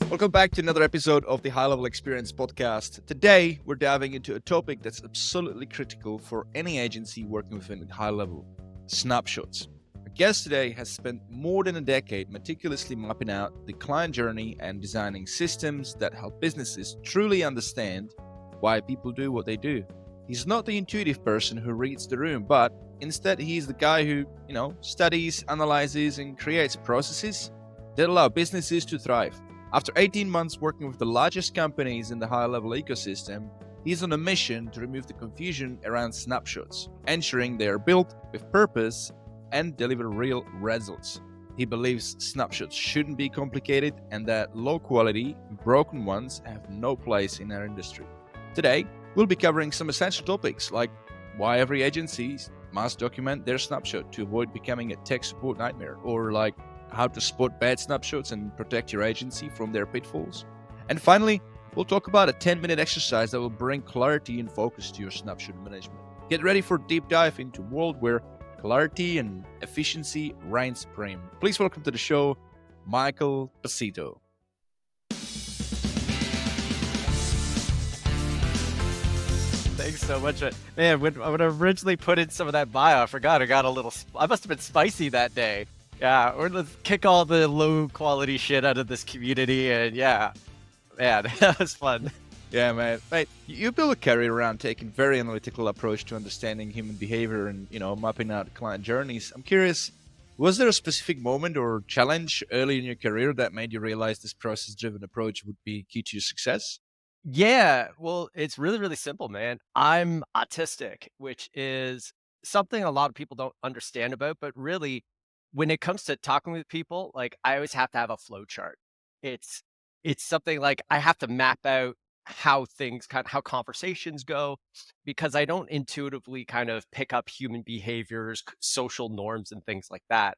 Welcome back to another episode of the HighLevel Experience Podcast. Today, we're diving into a topic that's absolutely critical for any agency working within high level: snapshots. Our guest today has spent more than a decade meticulously mapping out the client journey and designing systems that help businesses truly understand why people do what they do. He's not the intuitive person who reads the room, but instead he's the guy who, studies, analyzes, and creates processes that allow businesses to thrive. After 18 months working with the largest companies in the high-level ecosystem, he's on a mission to remove the confusion around snapshots, ensuring they are built with purpose and deliver real results. He believes snapshots shouldn't be complicated and that low-quality, broken ones have no place in our industry. Today, we'll be covering some essential topics like why every agency must document their snapshot to avoid becoming a tech support nightmare, or like how to spot bad snapshots and protect your agency from their pitfalls. And finally, we'll talk about a 10-minute exercise that will bring clarity and focus to your snapshot management. Get ready for a deep dive into a world where clarity and efficiency reign supreme. Please welcome to the show, Michael Pacitto. Thanks so much. Man, when I originally put in some of that bio, I forgot I must have been spicy that day. Yeah, or let's kick all the low quality shit out of this community. And yeah, man, that was fun. Yeah, man. Mate, you build a career around taking very analytical approach to understanding human behavior and, mapping out client journeys. I'm curious, was there a specific moment or challenge early in your career that made you realize this process-driven approach would be key to your success? Yeah, well, it's really, really simple, man. I'm autistic, which is something a lot of people don't understand about, but really, when it comes to talking with people, like I always have to have a flow chart. It's it's something like I have to map out how conversations go, because I don't intuitively kind of pick up human behaviors, social norms and things like that.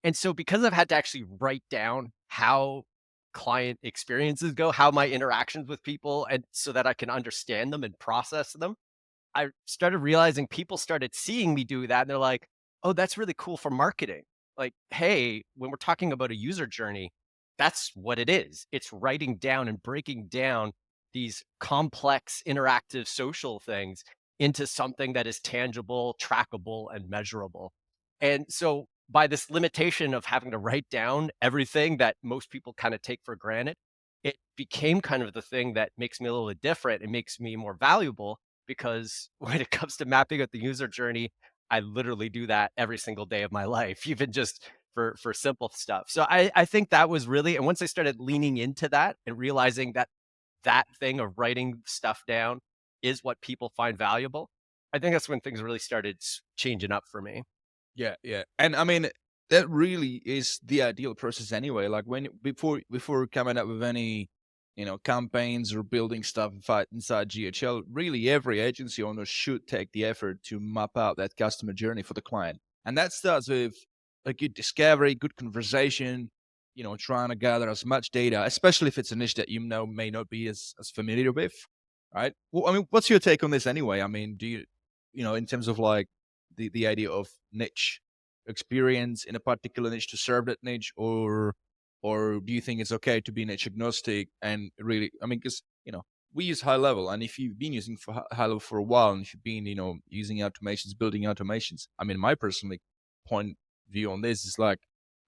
And so because I've had to actually write down how client experiences go, how my interactions with people, and so that I can understand them and process them, I started realizing people started seeing me do that, and they're like, "Oh, that's really cool for marketing." Like, "Hey, when we're talking about a user journey, that's what it is. It's writing down and breaking down these complex, interactive social things into something that is tangible, trackable, and measurable." And so by this limitation of having to write down everything that most people kind of take for granted, it became kind of the thing that makes me a little bit different. It makes me more valuable because when it comes to mapping out the user journey, I literally do that every single day of my life, even just for simple stuff. So I think that was really, and once I started leaning into that and realizing that that thing of writing stuff down is what people find valuable, I think that's when things really started changing up for me. Yeah, yeah. And I mean, that really is the ideal process anyway. Like before coming up with any, campaigns or building stuff inside GHL, really every agency owner should take the effort to map out that customer journey for the client. And that starts with a good discovery, good conversation, trying to gather as much data, especially if it's a niche that may not be as familiar with. Right. Well, I mean, what's your take on this anyway? I mean, do you, in terms of like the idea of niche experience in a particular niche to serve that niche, or do you think it's okay to be niche agnostic and really, I mean, because we use high level, and if you've been using for high level for a while, and if you've been using automations, building automations, I mean, my personal point view on this is like,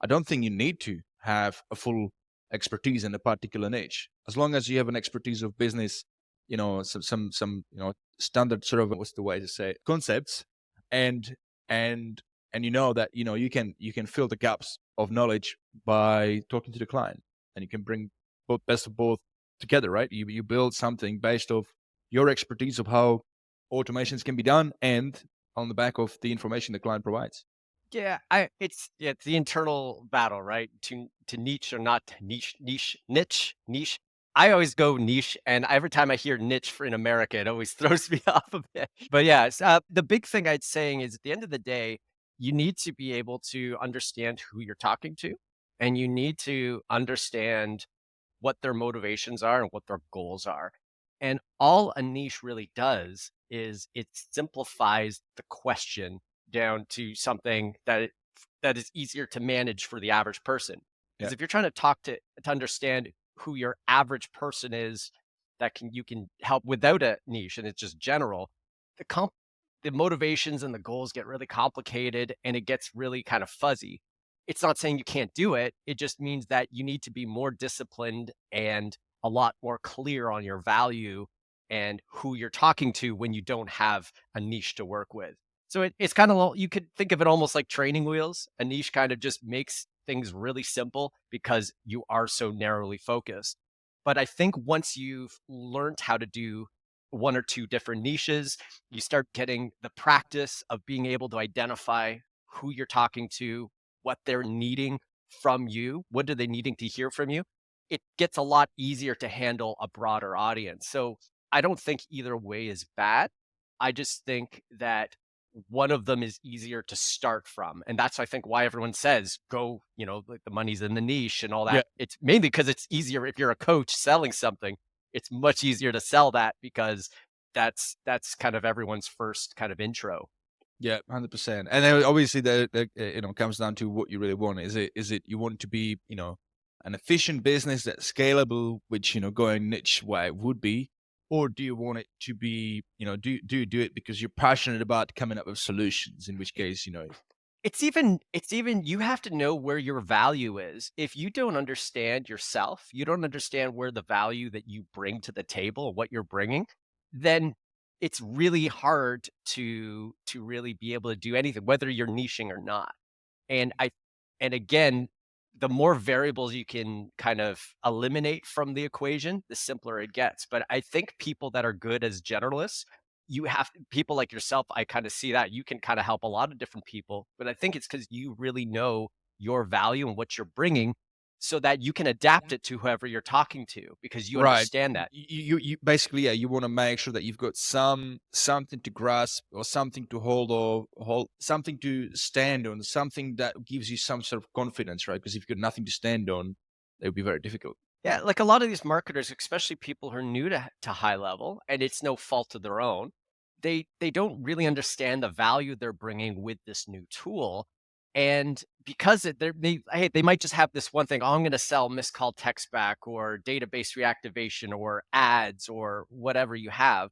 I don't think you need to have a full expertise in a particular niche, as long as you have an expertise of business, some standard sort of, what's the way to say it, concepts, and and and that you can fill the gaps of knowledge by talking to the client, and you can bring both best of both together, right? You build something based off your expertise of how automations can be done, and on the back of the information the client provides. Yeah, it's the internal battle, right? To niche or not to niche. I always go niche, and every time I hear niche in America, it always throws me off a bit. But yeah, the big thing I'd saying is at the end of the day, you need to be able to understand who you're talking to, and you need to understand what their motivations are and what their goals are. And all a niche really does is it simplifies the question down to something that is easier to manage for the average person. Yeah. Because if you're trying to talk to understand who your average person is that you can help without a niche, and it's just general, the the motivations and the goals get really complicated and it gets really kind of fuzzy. It's not saying you can't do it. It just means that you need to be more disciplined and a lot more clear on your value and who you're talking to when you don't have a niche to work with. So it's kind of, you could think of it almost like training wheels. A niche kind of just makes things really simple because you are so narrowly focused. But I think once you've learned how to do one or two different niches, you start getting the practice of being able to identify who you're talking to, what they're needing from you, what are they needing to hear from you. It gets a lot easier to handle a broader audience. So I don't think either way is bad. I just think that one of them is easier to start from. And that's, I think, why everyone says go, like the money's in the niche and all Yeah. that. It's mainly because it's easier if you're a coach selling something. It's much easier to sell that because that's kind of everyone's first kind of intro. Yeah, 100%. And then obviously comes down to what you really want. Is it you want to be, an efficient business that's scalable, which, going niche way would be, or do you want it to be, do you do it because you're passionate about coming up with solutions, in which case, It's even you have to know where your value is. If you don't understand yourself, you don't understand where the value that you bring to the table, what you're bringing, then it's really hard to really be able to do anything, whether you're niching or not. And again, the more variables you can kind of eliminate from the equation, the simpler it gets. But I think people that are good as generalists, people like yourself, I kind of see that you can kind of help a lot of different people, but I think it's because you really know your value and what you're bringing so that you can adapt it to whoever you're talking to because you right. understand that. You basically, yeah, you want to make sure that you've got something to grasp or something to hold, something to stand on, something that gives you some sort of confidence, right? Because if you've got nothing to stand on, it would be very difficult. Yeah, like a lot of these marketers, especially people who are new to high level, and it's no fault of their own, they don't really understand the value they're bringing with this new tool. And because they might just have this one thing, oh, I'm going to sell missed call text back or database reactivation or ads or whatever you have.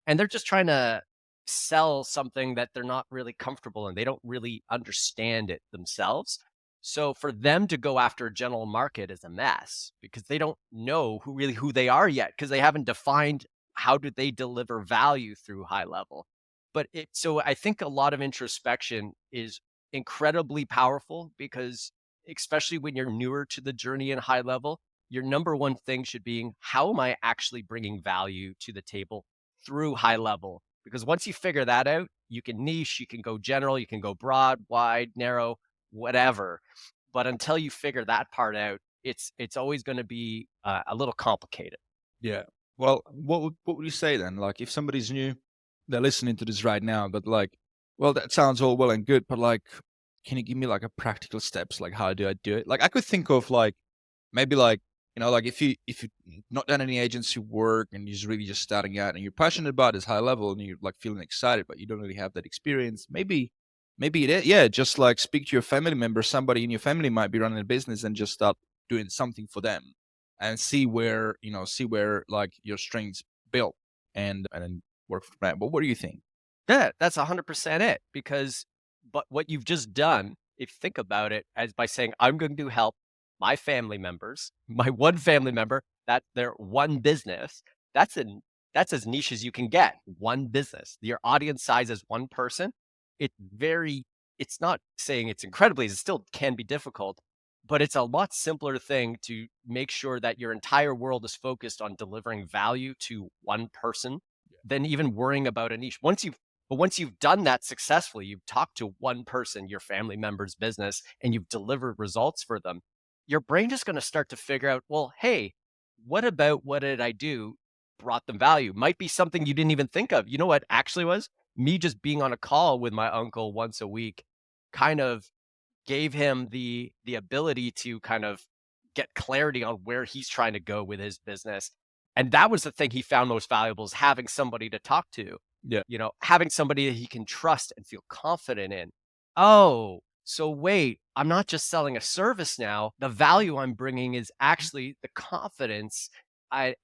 And they're just trying to sell something that they're not really comfortable in. They don't really understand it themselves. So for them to go after a general market is a mess because they don't know who they are yet because they haven't defined how do they deliver value through high level. So I think a lot of introspection is incredibly powerful because especially when you're newer to the journey in high level, your number one thing should be how am I actually bringing value to the table through high level? Because once you figure that out, you can niche, you can go general, you can go broad, wide, narrow, whatever. But until you figure that part out, it's always going to be a little complicated. Yeah. Well, what would you say then? Like, if somebody's new, they're listening to this right now, but like, well, that sounds all well and good, but like, can you give me like a practical steps? Like, how do I do it? Like, I could think of like maybe like, like if you've not done any agency work and you're really just starting out and you're passionate about this high level and you're like feeling excited, but you don't really have that experience, maybe it is, yeah, just like speak to your family member. Somebody in your family might be running a business and just start doing something for them and see where like your strengths build and then work from that. But what do you think? Yeah, that's 100% it. But what you've just done, if you think about it, as by saying, I'm going to help my family members, my one family member, that their one business, that's as niche as you can get. One business. Your audience size is one person. It's not saying it's incredibly, it still can be difficult, but it's a lot simpler thing to make sure that your entire world is focused on delivering value to one person than even worrying about a niche. Once you've done that successfully, you've talked to one person, your family member's business, and you've delivered results for them, your brain is going to start to figure out, well, hey, what did I do brought them value? Might be something you didn't even think of. You know what actually was? Me just being on a call with my uncle once a week kind of gave him the ability to kind of get clarity on where he's trying to go with his business. And that was the thing he found most valuable, is having somebody to talk to, Yeah. having somebody that he can trust and feel confident in. Oh, So wait, I'm not just selling a service now. The value I'm bringing is actually the confidence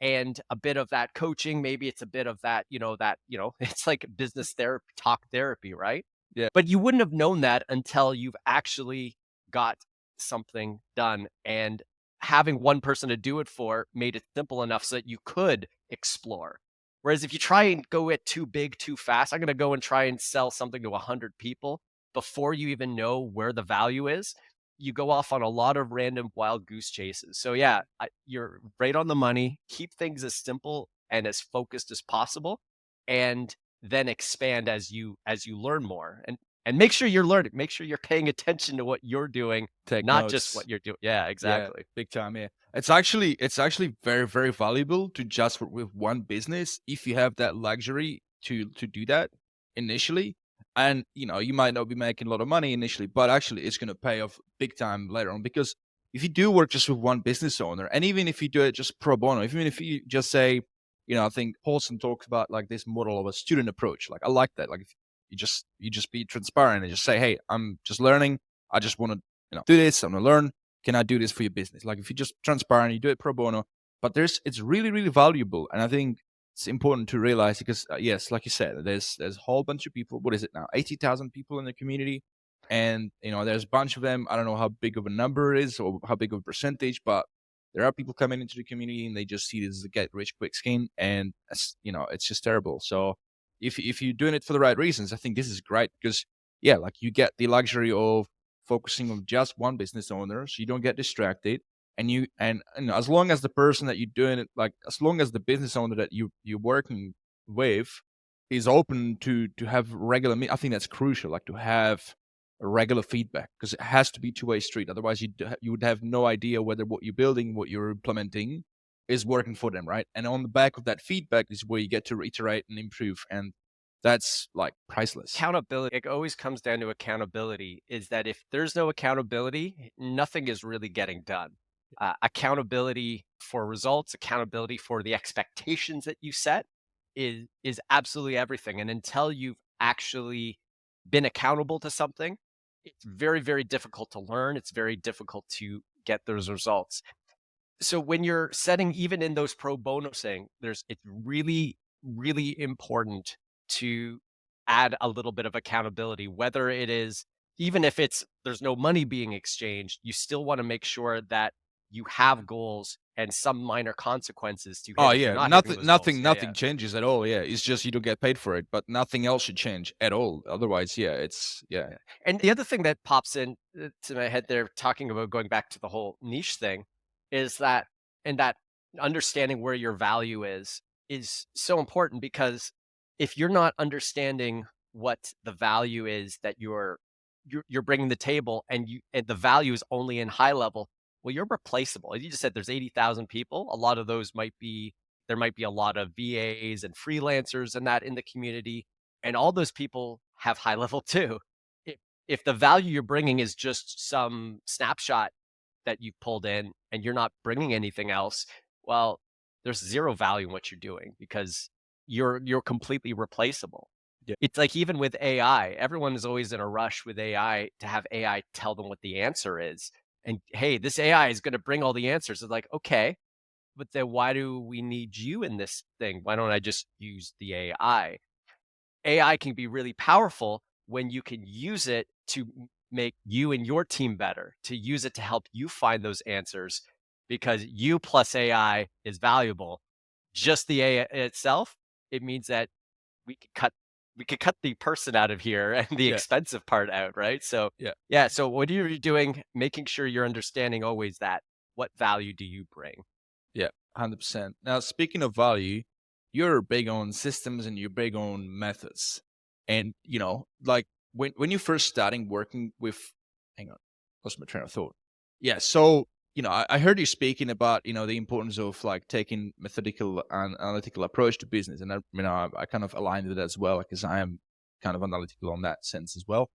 and a bit of that coaching. Maybe it's a bit of that, it's like business therapy, talk therapy, right? Yeah. But you wouldn't have known that until you've actually got something done. And having one person to do it for made it simple enough so that you could explore. Whereas if you try and go it too big, too fast, I'm going to go and try and sell something to 100 people before you even know where the value is. You go off on a lot of random wild goose chases. So yeah, you're right on the money. Keep things as simple and as focused as possible, and then expand as you learn more. And make sure you're learning. Make sure you're paying attention to what you're doing, Take not just notes. what you're doing. Yeah, Yeah, exactly. big time. Yeah, it's actually very very valuable to just work with one business if you have that luxury to do that initially, and you might not be making a lot of money initially, but actually it's going to pay off big time later on because if you do work just with one business owner, and even if you do it just pro bono, even if you just say, I think Paulson talks about like this model of a student approach. Like I like that. Like if you just be transparent and just say, hey, I'm just learning. I just want to do this. I'm gonna learn. Can I do this for your business? Like if you're just transparent, you do it pro bono. But it's really really valuable, and I think it's important to realize because yes, like you said, there's a whole bunch of people. What is it now? 80,000 people in the community, and there's a bunch of them. I don't know how big of a number it is or how big of a percentage, but there are people coming into the community and they just see this as a get rich quick scheme, and it's just terrible. So if you're doing it for the right reasons, I think this is great because yeah, like you get the luxury of focusing on just one business owner, so you don't get distracted. And as long as the person that you're doing it, like as long as the business owner that you're working with is open to have regular, I think that's crucial. Like to have a regular feedback because it has to be two-way street. Otherwise, you would have no idea whether what you're building, what you're implementing, is working for them, right? And on the back of that feedback is where you get to reiterate and improve, and that's like priceless. Accountability, it always comes down to accountability, is that if there's no accountability, nothing is really getting done. Accountability for results, accountability for the expectations that you set is absolutely everything. And until you've actually been accountable to something, it's very, very difficult to learn. It's very difficult to get those results. So when you're setting, even in those pro bono saying, it's really, really important to add a little bit of accountability, whether it is, even if there's no money being exchanged, you still want to make sure that you have goals and some minor consequences to Oh hit if you're yeah, not hitting nothing, those goals. nothing, Yeah, yeah. nothing changes at all. Yeah, it's just you don't get paid for it, but nothing else should change at all. Otherwise, yeah, it's yeah, Yeah. And the other thing that pops in to my head there, talking about going back to the whole niche thing, is that, and that understanding where your value is so important, because if you're not understanding what the value is that you're bringing to the table, and the value is only in high level, well, you're replaceable. You just said there's 80,000 people. A lot of those there might be a lot of VAs and freelancers and that in the community, and all those people have high level too. If, if the value you're bringing is just some snapshot that you've pulled in and you're not bringing anything else, well, there's zero value in what you're doing because you're completely replaceable. yeah. It's like even with AI, everyone is always in a rush with AI to have AI tell them what the answer is. And hey, this AI is going to bring all the answers. It's like, okay, but then why do we need you in this thing? Why don't I just use the AI? AI can be really powerful when you can use it to make you and your team better, to use it to help you find those answers, because you plus AI is valuable. Just the AI itself, it means that we could cut we could cut the person out of here and the Yeah, expensive part out, right? So yeah, yeah, so what are you doing? Making sure you're understanding always that what value do you bring? yeah, 100%. Now, speaking of value, you're big on systems and you're big on methods. And, like when you first starting working with, hang on, lost my train of thought. Yeah. So, I heard you speaking about, the importance of like taking methodical and analytical approach to business. And I kind of aligned with that as well, because I am kind of analytical on that sense as well.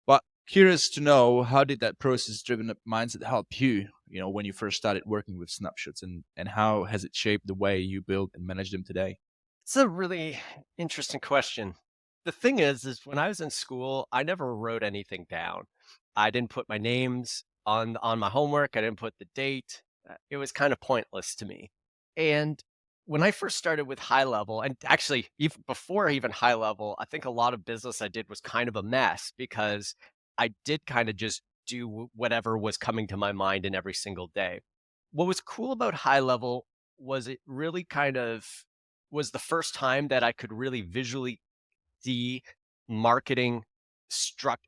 But curious to know, how did that process-driven mindset help you, when you first started working with snapshots, and how has it shaped the way you build and manage them today? It's a really interesting question. The thing is when I was in school, I never wrote anything down. I didn't put my names on my homework. I didn't put the date. It was kind of pointless to me. And when I first started with high level, and actually even before even high level, I think a lot of business I did was kind of a mess because I did kind of just do whatever was coming to my mind in every single day. What was cool about high level was it really kind of was the first time that I could really visually see marketing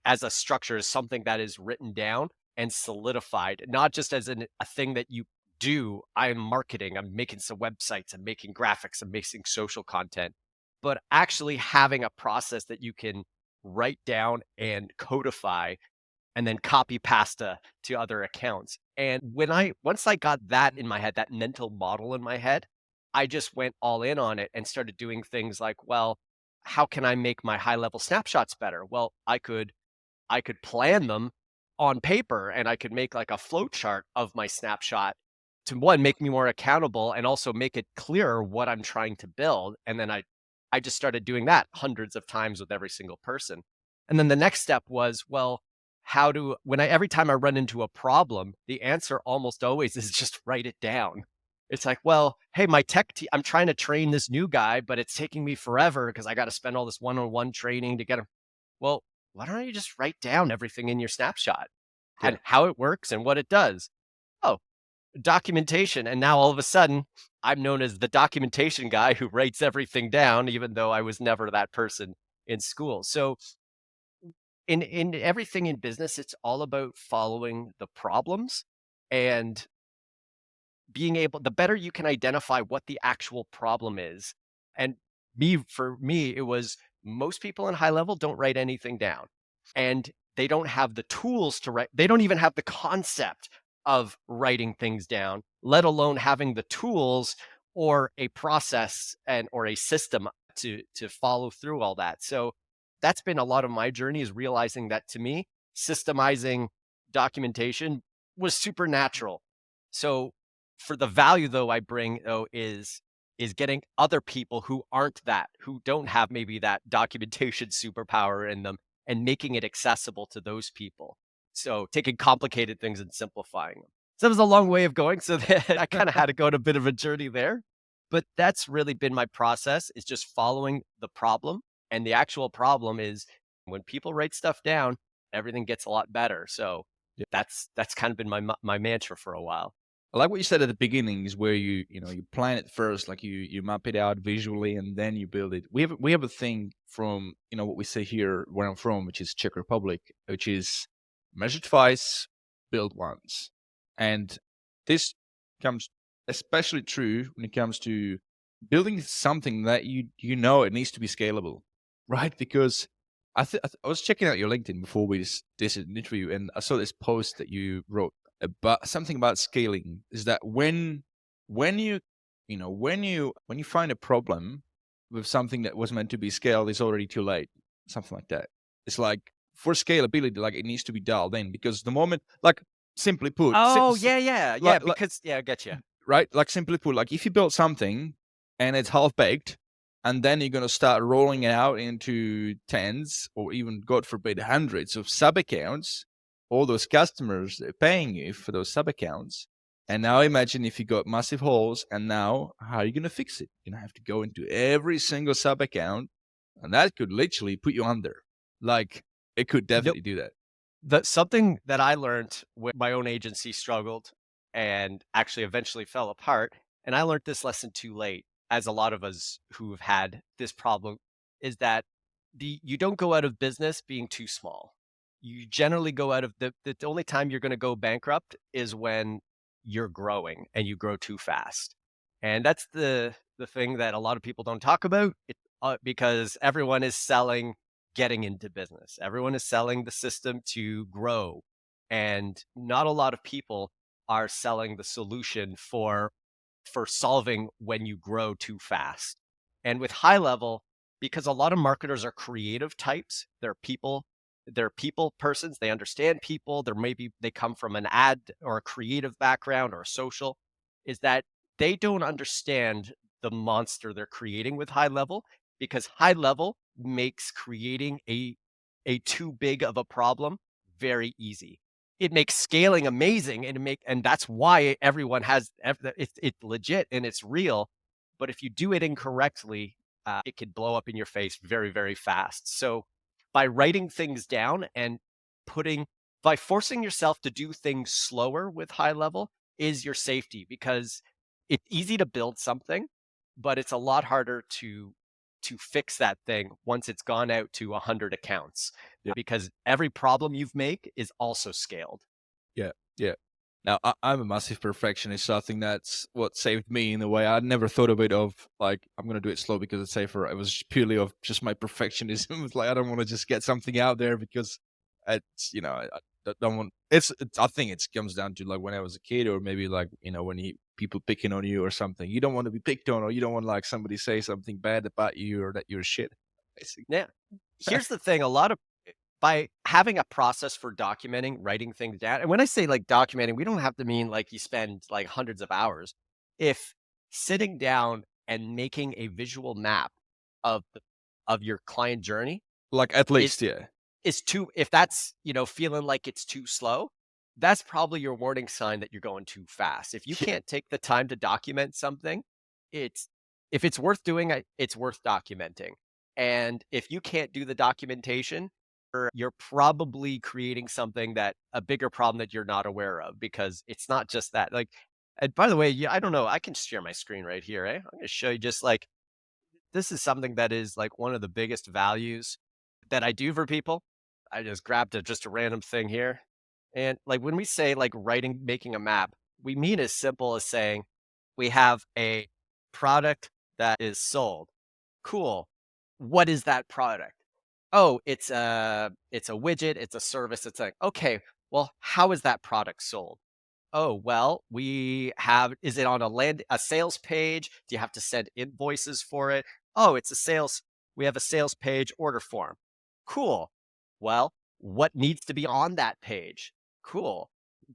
as a structure, as something that is written down and solidified, not just as a thing that you do. I am marketing, I'm making some websites, I'm making graphics, I'm making social content, but actually having a process that you can write down and codify and then copy pasta to other accounts. And once I got that in my head, that mental model in my head, I just went all in on it and started doing things like, well, how can I make my high level snapshots better? Well, I could plan them on paper and I could make like a flow chart of my snapshot to one, make me more accountable and also make it clearer what I'm trying to build. And then I just started doing that hundreds of times with every single person. And then the next step was, well, every time I run into a problem, the answer almost always is just write it down. It's like, well, hey, my tech team, I'm trying to train this new guy, but it's taking me forever because I got to spend all this one-on-one training to get him. Well, why don't you just write down everything in your snapshot Yeah. and how it works and what it does? Oh, documentation. And now all of a sudden, I'm known as the documentation guy who writes everything down, even though I was never that person in school. So in everything in business, it's all about following the problems and the better you can identify what the actual problem is. And for me, it was most people in high level don't write anything down and they don't have the tools to write. They don't even have the concept of writing things down, let alone having the tools or a process or a system to follow through all that. So that's been a lot of my journey, is realizing that to me, systemizing documentation was supernatural. So for the value though I bring though is getting other people who aren't who don't have maybe that documentation superpower in them and making it accessible to those people. So taking complicated things and simplifying them. So that was a long way of going. So that I kind of had to go on a bit of a journey there. But that's really been my process, is just following the problem. And the actual problem is when people write stuff down, everything gets a lot better. So Yeah. that's kind of been my mantra for a while. I like what you said at the beginning is where you plan it first, like you map it out visually and then you build it. We have a thing from what we say here where I'm from, which is Czech Republic, which is measure twice, build once, and this comes especially true when it comes to building something that it needs to be scalable, right? Because I was checking out your LinkedIn before we this interview, and I saw this post that you wrote about something about scaling. Is that when you find a problem with something that was meant to be scaled, it's already too late, something like that. It's like for scalability, like it needs to be dialed in, because the moment, like simply put, Oh, yeah. Because I get you. right? Like simply put, like if you build something and it's half baked, and then you're going to start rolling it out into tens or even, God forbid, hundreds of sub accounts, all those customers are paying you for those sub accounts. And now imagine if you got massive holes, and now how are you going to fix it? You're going to have to go into every single sub account, and that could literally put you under. Like it could definitely do that. Something that I learned when my own agency struggled and actually eventually fell apart, and I learned this lesson too late, as a lot of us who have had this problem, is that you don't go out of business being too small. You generally go out of the only time you're going to go bankrupt is when you're growing and you grow too fast. And that's the thing that a lot of people don't talk about, because everyone is selling getting into business. Everyone is selling the system to grow. And not a lot of people are selling the solution for solving when you grow too fast. And with high level, because a lot of marketers are creative types, they're people persons, they understand people, they come from an ad or a creative background or a social, is that they don't understand the monster they're creating with high level, because high level makes creating a too big of a problem very easy. It makes scaling amazing, and that's why everyone has it's legit and it's real. But if you do it incorrectly, it could blow up in your face very, very fast. So by writing things down and putting by forcing yourself to do things slower with high level is your safety, because it's easy to build something, but it's a lot harder to fix that thing once it's gone out to 100 accounts, Yeah. because every problem you've make is also scaled. Yeah. Yeah. Now, I'm a massive perfectionist, so I think that's what saved me in a way. I never thought of it of like, I'm going to do it slow because it's safer. It was purely of just my perfectionism. It's like, I don't want to just get something out there because it's, I don't want, I think it comes down to like when I was a kid, or maybe like, when people picking on you or something. You don't want to be picked on, or you don't want like somebody say something bad about you or that you're shit, basically. Yeah. Here's the thing, by having a process for documenting, writing things down, and when I say like documenting, we don't have to mean like you spend like hundreds of hours. If sitting down and making a visual map of of your client journey Like at is least, yeah. is too, if that's, feeling like it's too slow, that's probably your warning sign that you're going too fast. If you Yeah. can't take the time to document something, it's if it's worth doing, it's worth documenting. And if you can't do the documentation, you're probably creating something that a bigger problem that you're not aware of, because it's not just that. Like, and by the way, yeah, I don't know, I can share my screen right here, eh? I'm going to show you just like this is something that is like one of the biggest values that I do for people. I just grabbed just a random thing here. And like when we say like making a map, we mean as simple as saying we have a product that is sold. Cool. What is that product? Oh, it's a widget, it's a service, it's like, okay, well, how is that product sold? Oh, well, is it on a sales page? Do you have to send invoices for it? Oh, we have a sales page order form. Cool. Well, what needs to be on that page? Cool.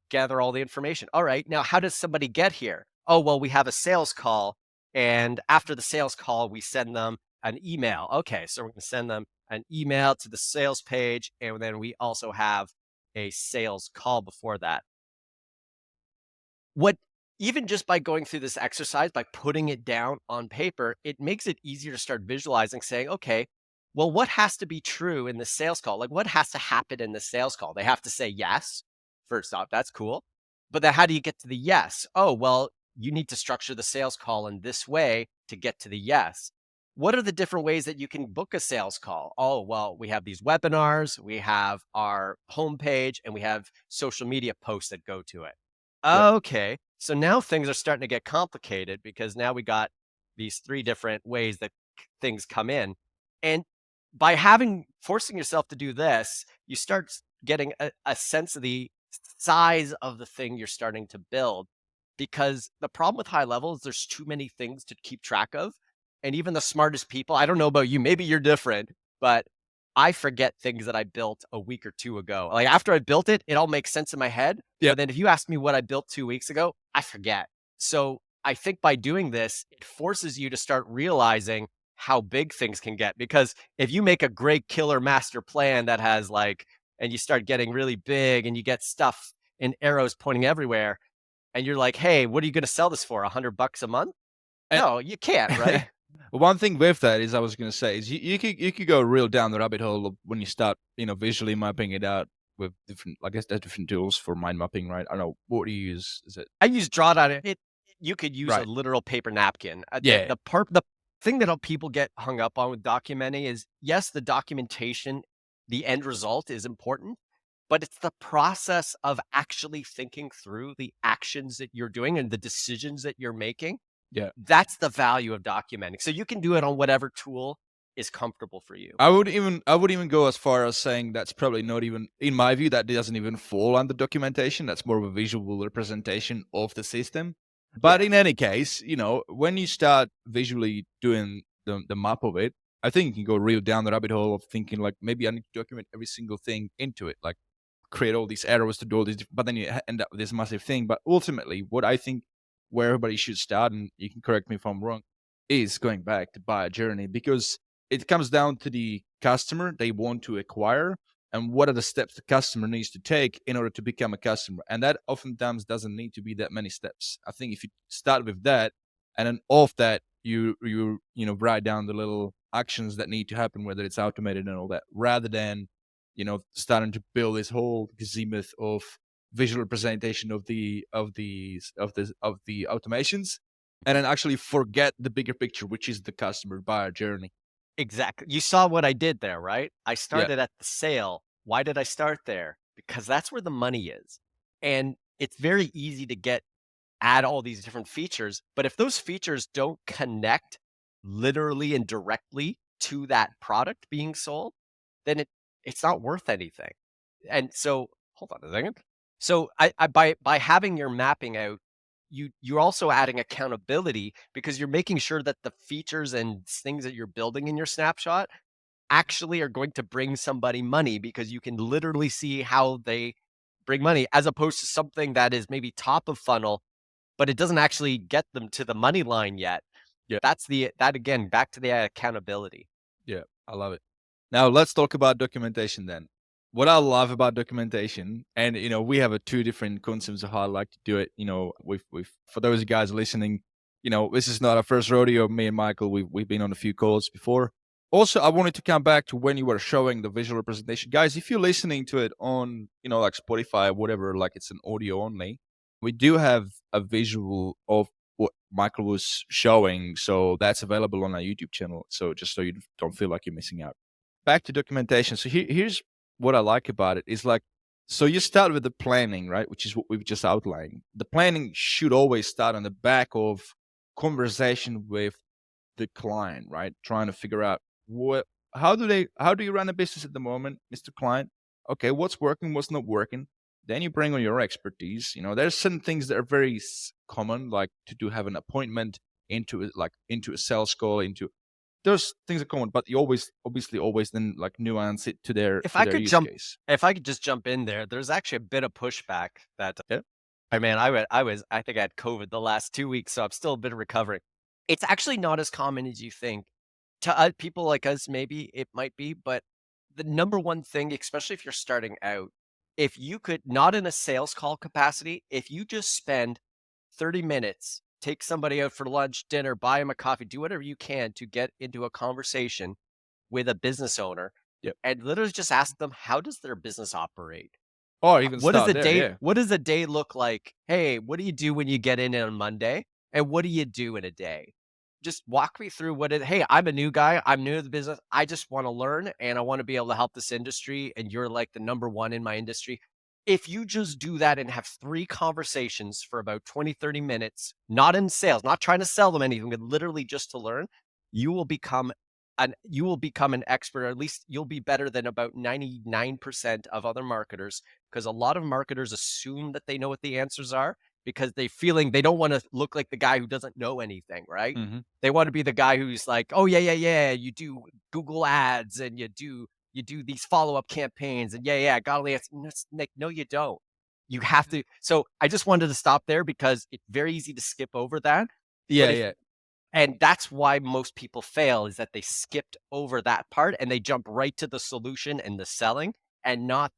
Gather all the information. All right. Now, how does somebody get here? Oh, well, we have a sales call. And after the sales call, we send them an email. Okay. So we're going to send them an email to the sales page. And then we also have a sales call before that. What Even just by going through this exercise, by putting it down on paper, it makes it easier to start visualizing, saying, okay, well, what has to be true in the sales call? Like, what has to happen in the sales call? They have to say yes. First off, that's cool. But then how do you get to the yes? Oh, well, you need to structure the sales call in this way to get to the yes. What are the different ways that you can book a sales call? Oh, well, we have these webinars, we have our homepage, and we have social media posts that go to it. Yeah. Okay. So now things are starting to get complicated, because now we got these three different ways that things come in. And by forcing yourself to do this, you start getting a sense of the size of the thing you're starting to build. Because the problem with high level is there's too many things to keep track of. And even the smartest people, I don't know about you, maybe you're different, but I forget things that I built a week or two ago. Like after I built it, it all makes sense in my head. Yeah. But then if you ask me what I built 2 weeks ago, I forget. So I think by doing this, it forces you to start realizing how big things can get. Because if you make a great killer master plan that has like, and you start getting really big and you get stuff in arrows pointing everywhere, and you're like, hey, what are you going to sell this for? $100 a month? And- No, you can't, right? One thing with that is I was going to say is you could go real down the rabbit hole of when you start visually mapping it out with different, I guess there's different tools for mind mapping, right? I don't know, what do you use? Is it I use Drawdown. You could use a right? literal paper napkin. Yeah. The thing that people get hung up on with documenting is, yes, the documentation, the end result is important, but it's the process of actually thinking through the actions that you're doing and the decisions that you're making. Yeah. That's the value of documenting. So you can do it on whatever tool is comfortable for you. I would even go as far as saying that's probably not even, in my view, that doesn't even fall under documentation. That's more of a visual representation of the system. But Yeah. in any case, when you start visually doing the map of it, I think you can go real down the rabbit hole of thinking like, maybe I need to document every single thing into it, like create all these arrows to do all these, but then you end up with this massive thing. But ultimately, what I think where everybody should start, and you can correct me if I'm wrong, is going back to buyer journey, because it comes down to the customer they want to acquire. and what are the steps the customer needs to take in order to become a customer. And that oftentimes doesn't need to be that many steps. I think if you start with that, and then off that, you write down the little actions that need to happen, whether it's automated and all that, rather than starting to build this whole gazillion of visual representation of the automations, and then actually forget the bigger picture, which is the customer buyer journey. Exactly. You saw what I did there, right? I Yeah. started at the sale. Why did I start there? Because that's where the money is. And it's very easy to add all these different features, but if those features don't connect literally and directly to that product being sold, then it's not worth anything. And so, hold on a second. So I by having your mapping out, you're also adding accountability because you're making sure that the features and things that you're building in your snapshot actually are going to bring somebody money, because you can literally see how they bring money, as opposed to something that is maybe top of funnel, but it doesn't actually get them to the money line yet. Yeah. That again, back to the accountability. Yeah, I love it. Now let's talk about documentation then. What I love about documentation, and we have two different concepts of how I like to do it. With for those guys listening, this is not our first rodeo. Me and Michael, we've been on a few calls before. Also, I wanted to come back to when you were showing the visual representation, guys. If you're listening to it on, like Spotify or whatever, like it's an audio only, we do have a visual of what Michael was showing, so that's available on our YouTube channel. So just so you don't feel like you're missing out. Back to documentation. So here's what I like about it is like, so you start with the planning, right? Which is what we've just outlined. The planning should always start on the back of conversation with the client, right? Trying to figure out how do you run a business at the moment, Mr. Client? Okay, what's working, what's not working? Then you bring on your expertise. There's certain things that are very common, like to have an appointment into a sales call, into those things are common, but you obviously always then like nuance it to their If to I their could use jump case. if I could just jump in there, there's actually a bit of pushback that Yeah. I think I had COVID the last 2 weeks, so I'm still a bit of recovering. It's actually not as common as you think. To people like us, maybe it might be, but the number one thing, especially if you're starting out, if you could, not in a sales call capacity, if you just spend 30 minutes, take somebody out for lunch, dinner, buy them a coffee, do whatever you can to get into a conversation with a business owner, Yep. and literally just ask them, how does their business operate? Or even What does start a there. day Yeah. what does a day look like? Hey, what do you do when you get in on Monday? And what do you do in a day? Just walk me through hey, I'm a new guy. I'm new to the business. I just want to learn and I want to be able to help this industry. And you're like the number one in my industry. If you just do that and have 3 conversations for about 20, 30 minutes, not in sales, not trying to sell them anything, but literally just to learn, you will become an expert, or at least you'll be better than about 99% of other marketers, because a lot of marketers assume that they know what the answers are because they don't want to look like the guy who doesn't know anything, right? Mm-hmm. They want to be the guy who's like, "Oh yeah, yeah, yeah, you do Google ads and you do these follow-up campaigns and yeah, I got all the answers." No, Nick, no, you don't. You have to. So I just wanted to stop there because it's very easy to skip over that. Yeah. But if Yeah. and that's why most people fail, is that they skipped over that part and they jump right to the solution and the selling, and not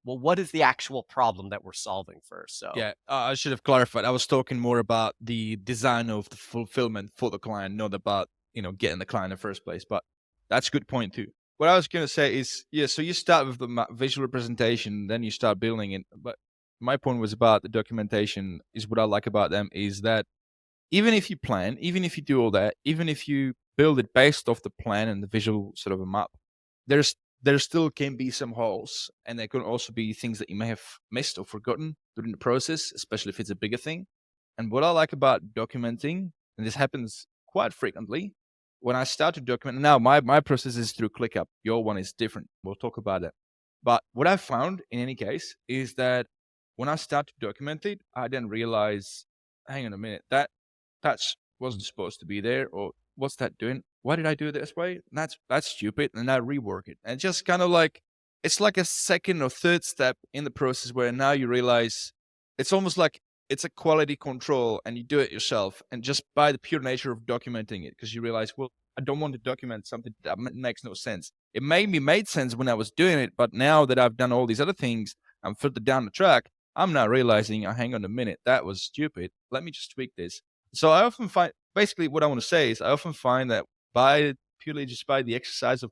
well, what is the actual problem that we're solving first? So Yeah, I should have clarified. I was talking more about the design of the fulfillment for the client, not about getting the client in the first place. But that's a good point too. What I was going to say is, yeah. So you start with the visual representation, then you start building it. But my point was about the documentation. Is what I like about them is that even if you plan, even if you do all that, even if you build it based off the plan and the visual sort of a map, there's there still can be some holes, and there can also be things that you may have missed or forgotten during the process, especially if it's a bigger thing. And what I like about documenting, and this happens quite frequently, when I start to document now, my process is through ClickUp. Your one is different. We'll talk about that. But what I found in any case is that when I start to document it, I then realize, hang on a minute, that wasn't supposed to be there, or what's that doing? Why did I do it this way? That's stupid, and I rework it. And just kind of like it's like a second or third step in the process where now you realize it's almost like it's a quality control, and you do it yourself, and just by the pure nature of documenting it, because you realize, well, I don't want to document something that makes no sense. It made sense when I was doing it, but now that I've done all these other things, I'm further down the track, I'm now realizing, hang on a minute, that was stupid. Let me just tweak this. So I often find, basically what I want to say is I often find that purely just by the exercise of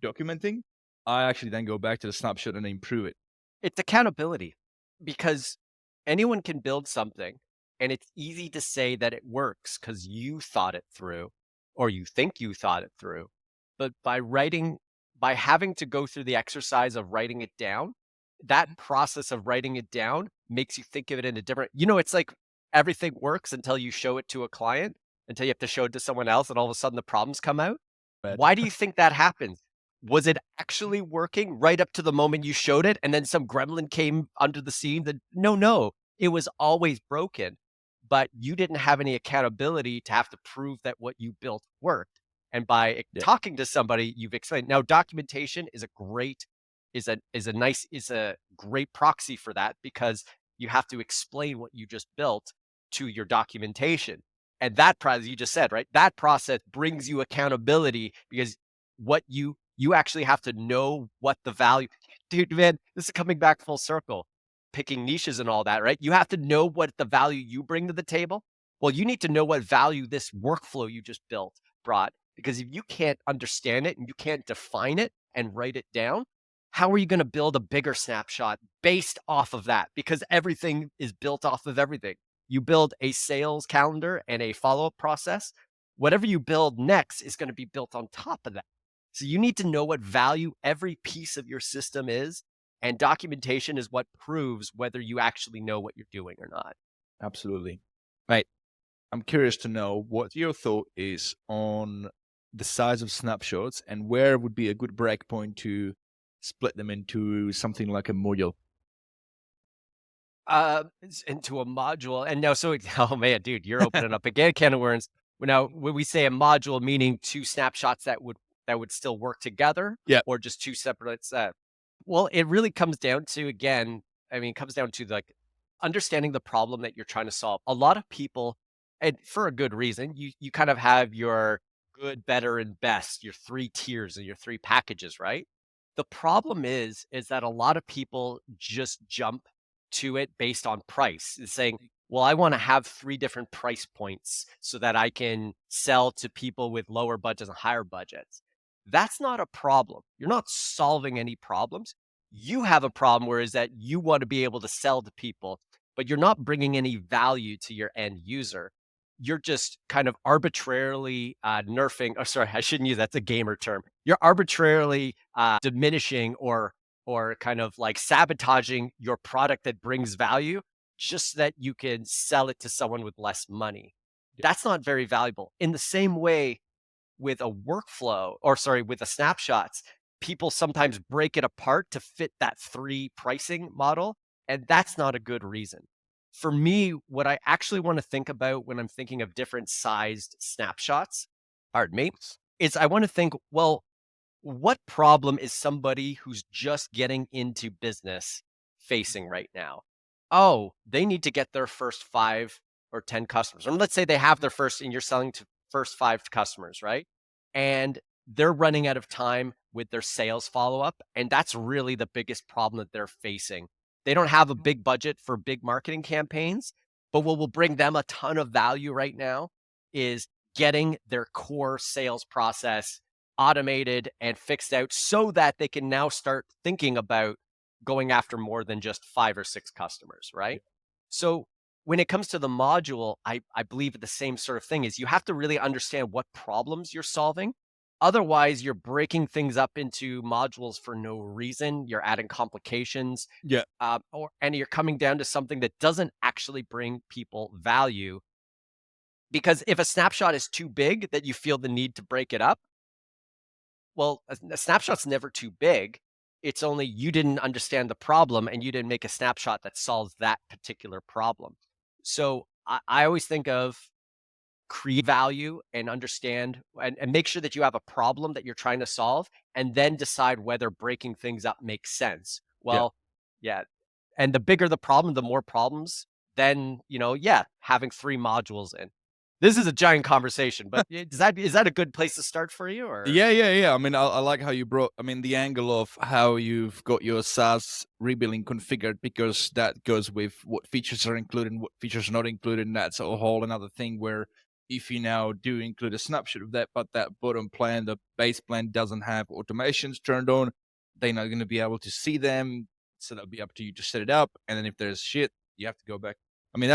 documenting, I actually then go back to the snapshot and improve it. It's accountability, because anyone can build something and it's easy to say that it works because you thought it through or you think you thought it through. But by having to go through the exercise of writing it down, that process of writing it down makes you think of it in a different, it's like everything works until you show it to a client, until you have to show it to someone else, and all of a sudden the problems come out. But Why do you think that happens? Was it actually working right up to the moment you showed it, and then some gremlin came under the scene? No, it was always broken, but you didn't have any accountability to have to prove that what you built worked. And by yeah, talking to somebody, you've explained. Now, documentation is a great proxy for that, because you have to explain what you just built to your documentation. And that process, you just said, right? That process brings you accountability, because what you actually have to know what the value, dude, man, this is coming back full circle, picking niches and all that, right? You have to know what the value you bring to the table. Well, you need to know what value this workflow you just built brought, because if you can't understand it and you can't define it and write it down, how are you going to build a bigger snapshot based off of that? Because everything is built off of everything. You build a sales calendar and a follow-up process. Whatever you build next is going to be built on top of that. So you need to know what value every piece of your system is, and documentation is what proves whether you actually know what you're doing or not. absolutely. Right. I'm curious to know what your thought is on the size of snapshots and where would be a good breakpoint to split them into something like a module. Into a module, and now, so oh man, dude, you're opening up again can of worms. Now, when we say a module, meaning two snapshots that would still work together, Yeah. or just two separate. Well, it really comes down to, again, it comes down to like understanding the problem that you're trying to solve. A lot of people, and for a good reason, you kind of have your good, better, and best, your three tiers and your three packages, right? The problem is that a lot of people just jump to it based on price. It's saying, well, I want to have three different price points so that I can sell to people with lower budgets and higher budgets. That's not a problem. You're not solving any problems. You have a problem where is that you want to be able to sell to people, but you're not bringing any value to your end user. You're just kind of arbitrarily nerfing. Oh, sorry, I shouldn't use that's a gamer term. You're arbitrarily diminishing or kind of like sabotaging your product that brings value just so that you can sell it to someone with less money. That's not very valuable. In the same way, with a workflow, or sorry, with the snapshots, people sometimes break it apart to fit that three pricing model, and that's not a good reason. For me, what I actually want to think about when I'm thinking of different sized snapshots, pardon me, is I want to think, well, what problem is somebody who's just getting into business facing right now? Oh, they need to get their first 5 or 10 customers. Or let's say they have their first, and you're selling to first 5 customers, right? And they're running out of time with their sales follow-up. And that's really the biggest problem that they're facing. They don't have a big budget for big marketing campaigns, but what will bring them a ton of value right now is getting their core sales process automated and fixed out so that they can now start thinking about going after more than just 5 or 6 customers, right? So when it comes to the module, I believe the same sort of thing is you have to really understand what problems you're solving. Otherwise, you're breaking things up into modules for no reason. You're adding complications, Yeah. and you're coming down to something that doesn't actually bring people value. Because if a snapshot is too big that you feel the need to break it up, well, a snapshot's never too big. It's only you didn't understand the problem and you didn't make a snapshot that solves that particular problem. So I always think of create value and understand and make sure that you have a problem that you're trying to solve, and then decide whether breaking things up makes sense. Yeah. Well, yeah. And the bigger the problem, the more problems, then, yeah, having 3 modules in. This is a giant conversation, but is that a good place to start for you, or? Yeah. I mean, I like how you brought, I mean, the angle of how you've got your SaaS rebuilding configured, because that goes with what features are included and what features are not included. And that's a whole another thing where if you now do include a snapshot of that, but that bottom plan, the base plan doesn't have automations turned on, they're not going to be able to see them. So that'll be up to you to set it up. And then if there's shit, you have to go back. I mean,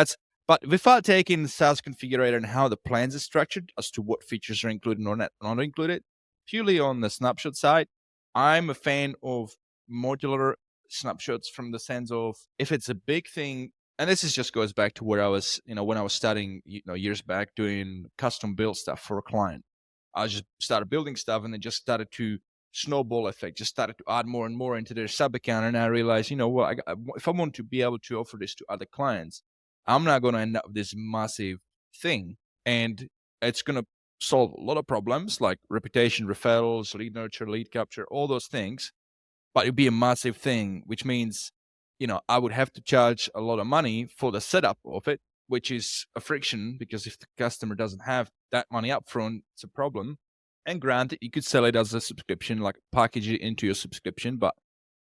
but without taking the SaaS configurator and how the plans are structured as to what features are included or not included, purely on the snapshot side, I'm a fan of modular snapshots from the sense of if it's a big thing, and this is just goes back to where I was, when I was studying, years back doing custom build stuff for a client. I just started building stuff and then just started to snowball effect, just started to add more and more into their sub account. And I realized, if I want to be able to offer this to other clients, I'm not going to end up with this massive thing. And it's going to solve a lot of problems like reputation, referrals, lead nurture, lead capture, all those things. But it'd be a massive thing, which means, I would have to charge a lot of money for the setup of it, which is a friction, because if the customer doesn't have that money up front, it's a problem. And granted, you could sell it as a subscription, like package it into your subscription. But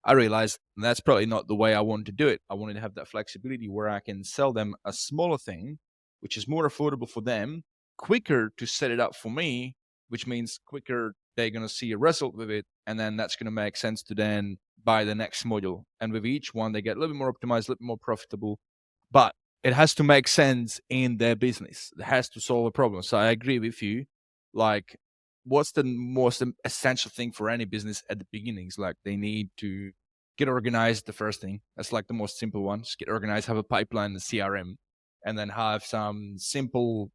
I realized that's probably not the way I wanted to do it. I wanted to have that flexibility where I can sell them a smaller thing, which is more affordable for them, quicker to set it up for me, which means quicker they're going to see a result with it. And then that's going to make sense to then buy the next module. And with each one, they get a little bit more optimized, a little bit more profitable. But it has to make sense in their business. It has to solve a problem. So I agree with you. Like, what's the most essential thing for any business at the beginnings? Like, they need to get organized. The first thing, that's like the most simple one. Just get organized, have a pipeline, the CRM, and then have some simple,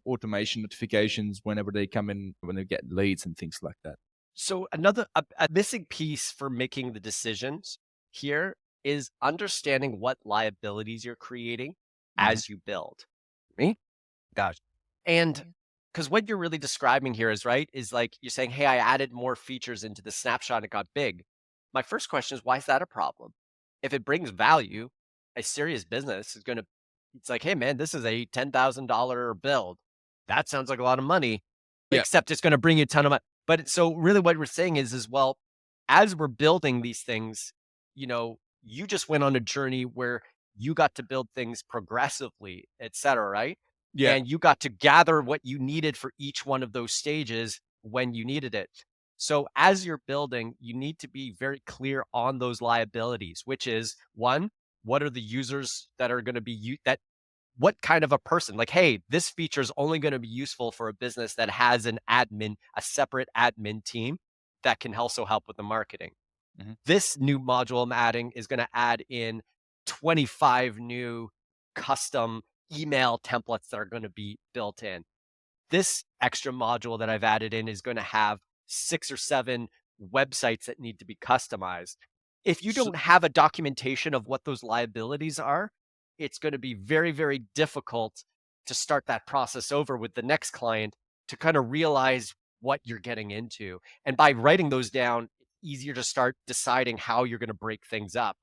automation notifications whenever they come in, when they get leads and things like that. So a missing piece for making the decisions here is understanding what liabilities you're creating as you build. Me? Gosh. And because what you're really describing here is like you're saying, hey, I added more features into the snapshot and it got big. My first question is, why is that a problem? If it brings value, a serious business is it's like, hey man, this is a $10,000 build. That sounds like a lot of money, Yeah. except it's going to bring you a ton of money. But so really what we're saying is well, as we're building these things, you just went on a journey where you got to build things progressively, et cetera, right? Yeah. And you got to gather what you needed for each one of those stages when you needed it. So as you're building, you need to be very clear on those liabilities, which is one, what are the users that are going to be what kind of a person, like, hey, this feature is only going to be useful for a business that has a separate admin team that can also help with the marketing. Mhm. This new module I'm adding is going to add in 25 new custom email templates that are going to be built in. This extra module that I've added in is going to have 6 or 7 websites that need to be customized. If you don't have a documentation of what those liabilities are, it's going to be very, very difficult to start that process over with the next client to kind of realize what you're getting into. And by writing those down, it's easier to start deciding how you're going to break things up,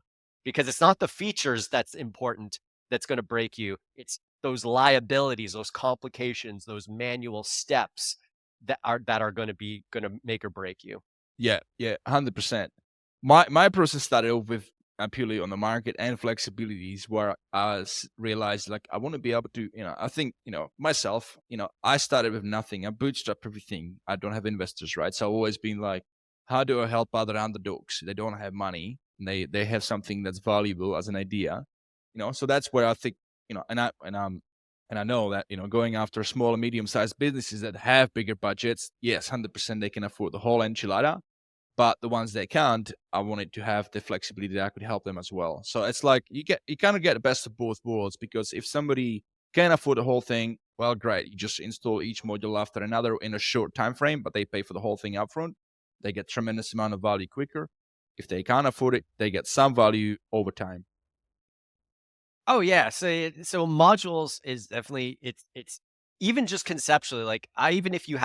because it's not the features that's important that's going to break you. It's those liabilities, those complications, those manual steps that are going to make or break you. Yeah, 100%. My process started off with purely on the market and flexibilities, where I realized, like, I want to be able to, I think, myself, I started with nothing. I bootstrapped everything. I don't have investors, right? So I've always been like, how do I help other underdogs? They don't have money, and they have something that's valuable as an idea, So that's where I think, and I know that, going after small and medium-sized businesses that have bigger budgets, yes, 100% they can afford the whole enchilada. But the ones that can't, I wanted to have the flexibility that I could help them as well. So it's like you kind of get the best of both worlds, because if somebody can afford the whole thing, well, great. You just install each module after another in a short time frame, but they pay for the whole thing upfront. They get tremendous amount of value quicker. If they can't afford it, they get some value over time. Oh yeah, so modules is definitely it's even just conceptually, like even if you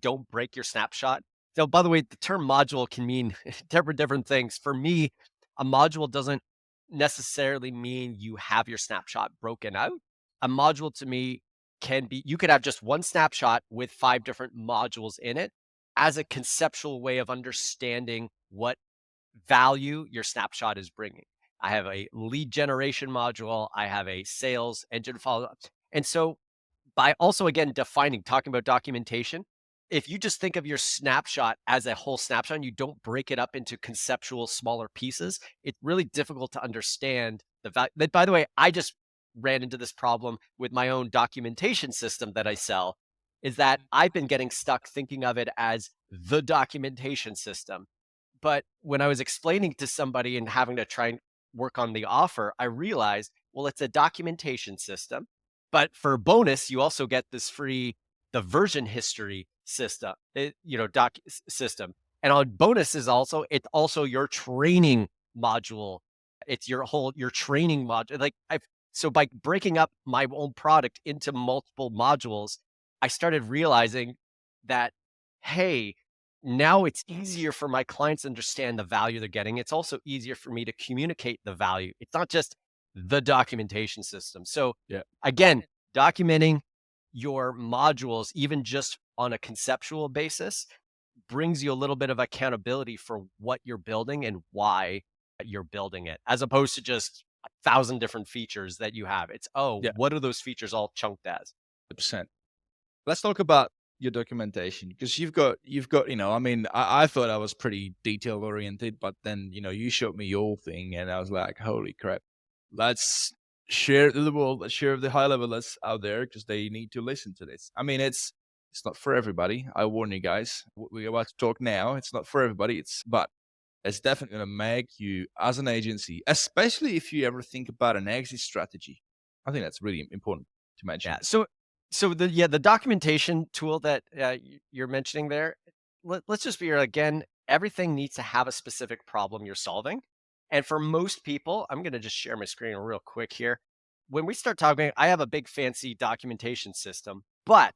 don't break your snapshot. So by the way, the term module can mean different things. For me, a module doesn't necessarily mean you have your snapshot broken out. A module to me you could have just one snapshot with 5 different modules in it as a conceptual way of understanding what value your snapshot is bringing. I have a lead generation module. I have a sales engine follow up. And so by also, again, talking about documentation, if you just think of your snapshot as a whole snapshot and you don't break it up into conceptual smaller pieces, it's really difficult to understand the value. By the way, I just ran into this problem with my own documentation system that I sell, is that I've been getting stuck thinking of it as the documentation system. But when I was explaining to somebody and having to try and work on the offer, I realized, well, it's a documentation system. But for bonus, you also get this the version history system, system. And on bonus it's also your training module. It's your training module. So by breaking up my own product into multiple modules, I started realizing that, hey, now it's easier for my clients to understand the value they're getting. It's also easier for me to communicate the value. It's not just the documentation system. So again, documenting your modules, even just on a conceptual basis, brings you a little bit of accountability for what you're building and why you're building it, as opposed to just 1,000 different features that you have. It's, what are those features all chunked as? 100%. Let's talk about your documentation, because you've got, I mean, I thought I was pretty detail oriented, but then, you showed me your thing and I was like, holy crap, let's share it to the world. Let's share the high level that's out there, because they need to listen to this. I mean, it's not for everybody. I warn you guys, what we're about to talk now, it's not for everybody. But it's definitely going to make you, as an agency, especially if you ever think about an exit strategy. I think that's really important to mention. Yeah. So the documentation tool that you're mentioning there, let's just be here again. Everything needs to have a specific problem you're solving. And for most people, I'm going to just share my screen real quick here. When we start talking, I have a big fancy documentation system, but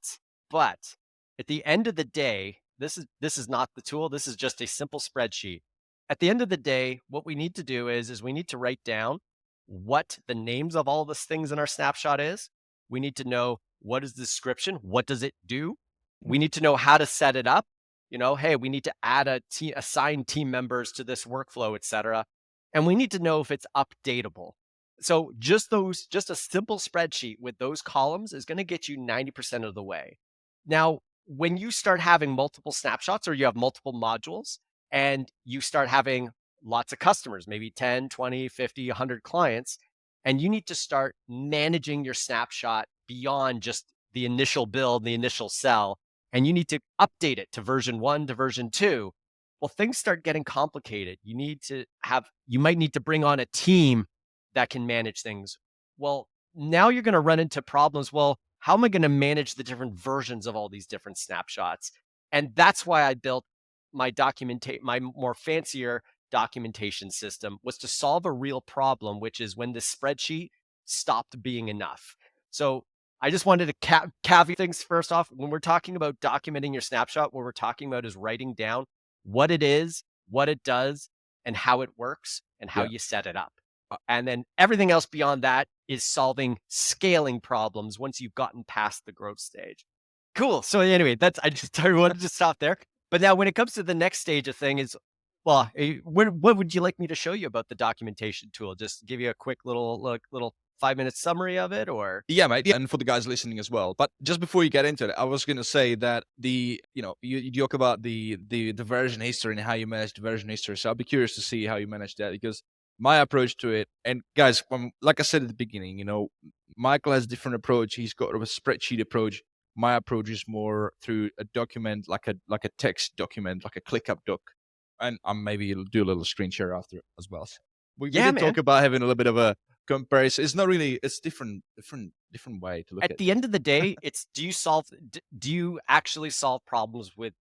at the end of the day, this is not the tool. This is just a simple spreadsheet. At the end of the day, what we need to do is we need to write down what the names of all the things in our snapshot is. We need to know what is the description, what does it do? We need to know how to set it up. Hey, we need to add assign team members to this workflow, etc. And we need to know if it's updatable. So just a simple spreadsheet with those columns is going to get you 90% of the way. Now, when you start having multiple snapshots, or you have multiple modules, and you start having lots of customers, maybe 10, 20, 50, 100 clients, and you need to start managing your snapshot beyond just the initial build, the initial sell, and you need to update it to version 1 to version 2. Well, things start getting complicated. You might need to bring on a team that can manage things. Well, now you're going to run into problems. Well, how am I going to manage the different versions of all these different snapshots? And that's why I built my more fancier documentation system, was to solve a real problem, which is when the spreadsheet stopped being enough. So I just wanted to caveat things first off. When we're talking about documenting your snapshot, what we're talking about is writing down what it is, what it does, and how it works, and how you set it up. And then everything else beyond that is solving scaling problems once you've gotten past the growth stage. Cool. So anyway, I wanted to stop there. But now when it comes to the next stage of thing is, well, what would you like me to show you about the documentation tool? Just give you a quick little 5-minute summary of it, or? Yeah, mate. And for the guys listening as well. But just before you get into it, I was going to say that you talk about the version history and how you manage the version history. So I'll be curious to see how you manage that, because my approach to it, and guys, like I said at the beginning, Michael has a different approach. He's got a spreadsheet approach. My approach is more through a document, like a text document, like a ClickUp doc. And maybe do a little screen share after as well. So we did talk about having a little bit of a comparison. It's not really, it's different way to look at it. At the end of the day, it's do you actually solve problems with,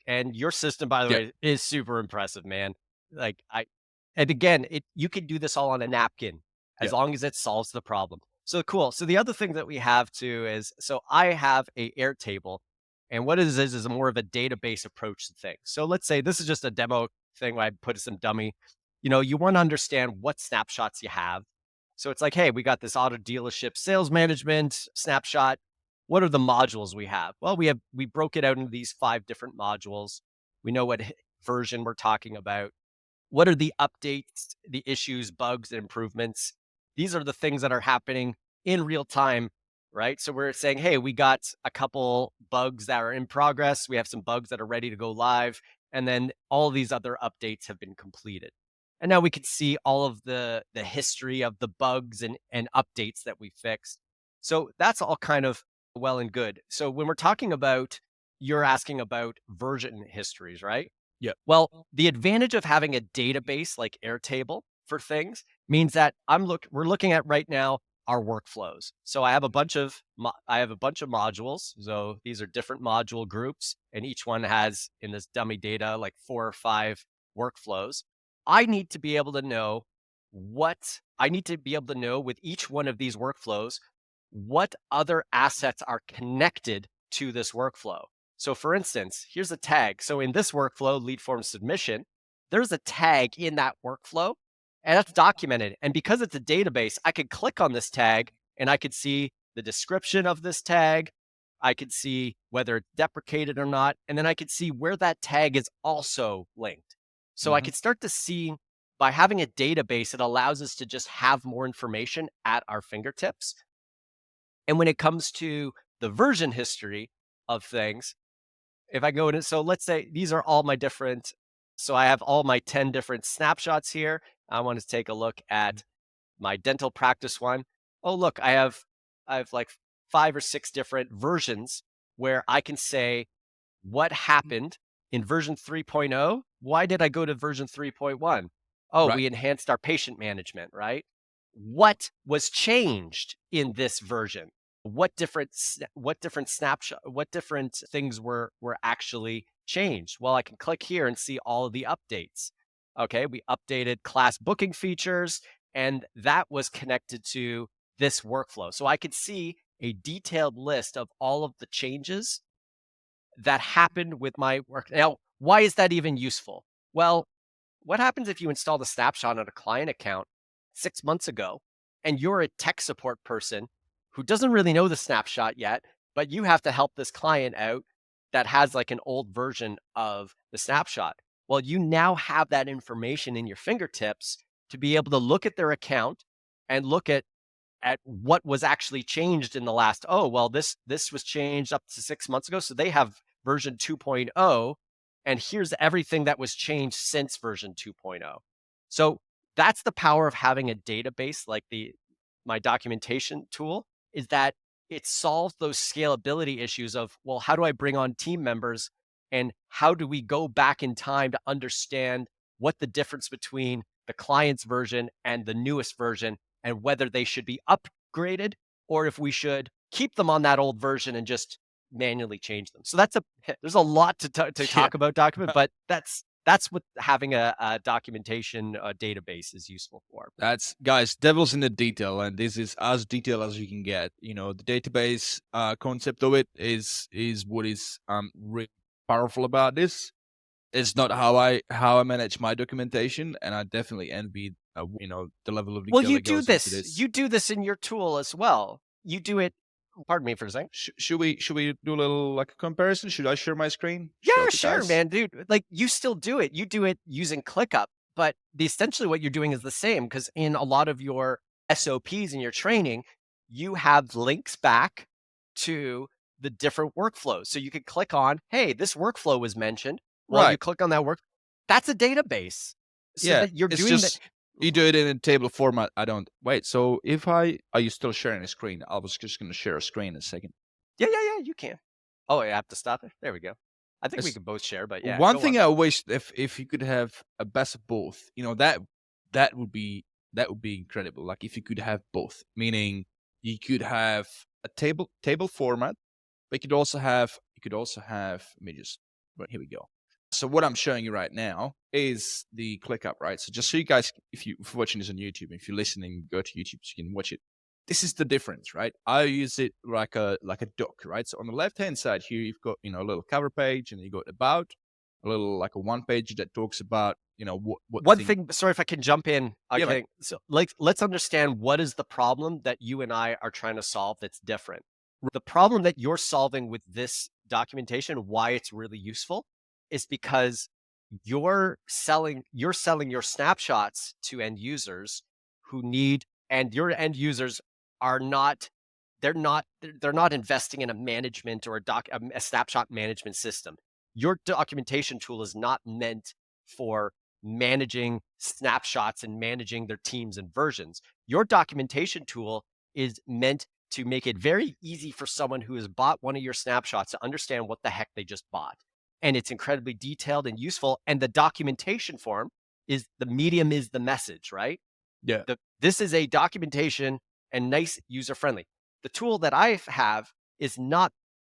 and your system, by the way, is super impressive, man. And again, you can do this all on a napkin as long as it solves the problem. So cool. So the other thing that we have too is, so I have a Airtable, and what it is more of a database approach to things. So let's say this is just a demo thing where I put some dummy. You want to understand what snapshots you have. So it's like, hey, we got this auto dealership sales management snapshot. what are the modules we have? Well, we broke it out into these 5 different modules. We know what version we're talking about. What are the updates, the issues, bugs, and improvements? These are the things that are happening in real time, right? So we're saying, hey, we got a couple bugs that are in progress. We have some bugs that are ready to go live. And then all these other updates have been completed. And now we can see all of the history of the bugs and updates that we fixed. So that's all kind of well and good. So when we're talking about, you're asking about version histories, right? Yeah. Well, the advantage of having a database like Airtable for things means that we're looking at right now our workflows. So I have a bunch of modules. So these are different module groups, and each one has in this dummy data like 4 or 5 workflows. I need to be able to know with each one of these workflows what other assets are connected to this workflow. So for instance, here's a tag. So in this workflow, lead form submission, there's a tag in that workflow and that's documented. And because it's a database, I could click on this tag and I could see the description of this tag. I could see whether it's deprecated or not. And then I could see where that tag is also linked. So I could start to see, by having a database, it allows us to just have more information at our fingertips. And when it comes to the version history of things, if I go into, so let's say these are all my different, so I have all my 10 different snapshots here. I want to take a look at my dental practice one. Oh, look, I have like 5 or 6 different versions where I can say what happened in version 3.0. Why did I go to version 3.1? Oh, Right. we enhanced our patient management, right? What was changed in this version? What different things were actually changed? Well, I can click here and see all of the updates. Okay, we updated class booking features, and that was connected to this workflow. So I could see a detailed list of all of the changes that happened with my work. Now, why is that even useful? Well, what happens if you install the snapshot on a client account 6 months ago and you're a tech support person who doesn't really know the snapshot yet, but you have to help this client out that has like an old version of the snapshot? Well, you now have that information in your fingertips to be able to look at their account and look at what was actually changed in the last, oh, well, this was changed up to 6 months ago. So they have version 2.0, and here's everything that was changed since version 2.0. So that's the power of having a database like my documentation tool, is that it solves those scalability issues of, well, how do I bring on team members and how do we go back in time to understand what the difference between the client's version and the newest version, and whether they should be upgraded or if we should keep them on that old version and just manually change them. So there's a lot to talk about document, but that's what having a documentation database is useful for. That's, guys, devil's in the detail, and this is as detailed as you can get. You know, the database concept of it is what is really powerful about this. It's not how I manage my documentation, and I definitely envy the level of detail. Well, you that do goes into this. You do this in your tool as well. You do it. Pardon me for a second. Should we do a little like a comparison? Should I share my screen? Yeah, Show the sure, guys? man, dude. Like you still do it. You do it using ClickUp, but essentially what you're doing is the same, because in a lot of your SOPs and your training, you have links back to the different workflows. So you could click on, hey, this workflow was mentioned. Well, you Right. click on that that's a database. So Yeah, that you're it's doing that. just you do it in a table format. I don't wait. So if are you still sharing a screen? I was just going to share a screen in a second. Yeah, you can. Oh, I have to stop it. There we go. I think we It's can both share, but yeah. one Go thing on. I wish, if you could have a best of both. You know, that would be incredible. Like if you could have both, meaning you could have a table format, but you could also have let me just, right, here we go. So what I'm showing you right now is the ClickUp, right? So just so you guys, if you're watching this on YouTube, if you're listening, go to YouTube so you can watch it. This is the difference, right? I use it like a doc, right? So on the left-hand side here, you've got, a little cover page, and you got about, a little like a one page that talks about, what One thing, sorry if I can jump in. Yeah, man. Okay, so like let's understand what is the problem that you and I are trying to solve that's different. The problem that you're solving with this documentation, why it's really useful, is because you're selling your snapshots to end users who need, and your end users are not they're not investing in a management or a snapshot management system. Your documentation tool is not meant for managing snapshots and managing their teams and versions. Your documentation tool is meant to make it very easy for someone who has bought one of your snapshots to understand what the heck they just bought. And it's incredibly detailed and useful. And the documentation form is the medium is the message, right? Yeah. This is a documentation and nice user friendly. The tool that I have is not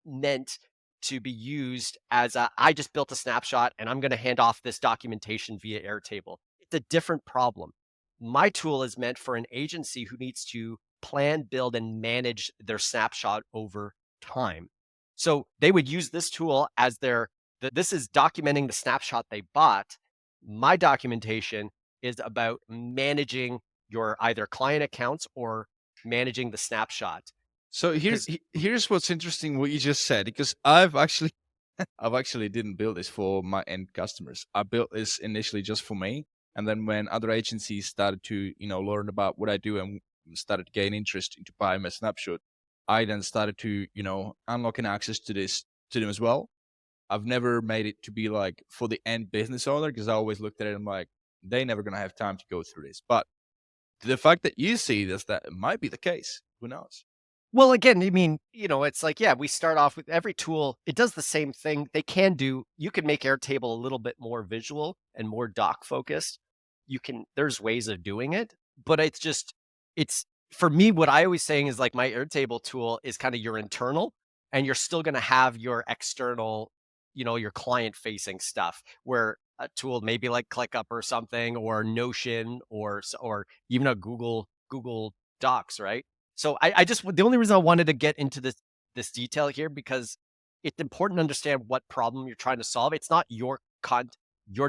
meant to be used as I just built a snapshot and I'm going to hand off this documentation via Airtable. It's a different problem. My tool is meant for an agency who needs to plan, build, and manage their snapshot over time. So they would use this tool as this is documenting the snapshot they bought. My documentation is about managing your either client accounts or managing the snapshot. So here's what's interesting what you just said, because I've actually didn't build this for my end customers. I built this initially just for me, and then when other agencies started to learn about what I do and started to gain interest into buying my snapshot, I then started to unlocking access to this to them as well. I've never made it to be like for the end business owner, because I always looked at it and I'm like, they're never gonna have time to go through this. But the fact that you see this, that it might be the case. Who knows? Well, again, I mean, it's like, yeah, we start off with every tool. It does the same thing. You can make Airtable a little bit more visual and more doc focused. There's ways of doing it, but it's for me, what I always saying is like my Airtable tool is kind of your internal, and you're still going to have your external, your client facing stuff where a tool maybe like ClickUp or something, or Notion, or even a Google Docs, right? So the only reason I wanted to get into this detail here, because it's important to understand what problem you're trying to solve. It's not your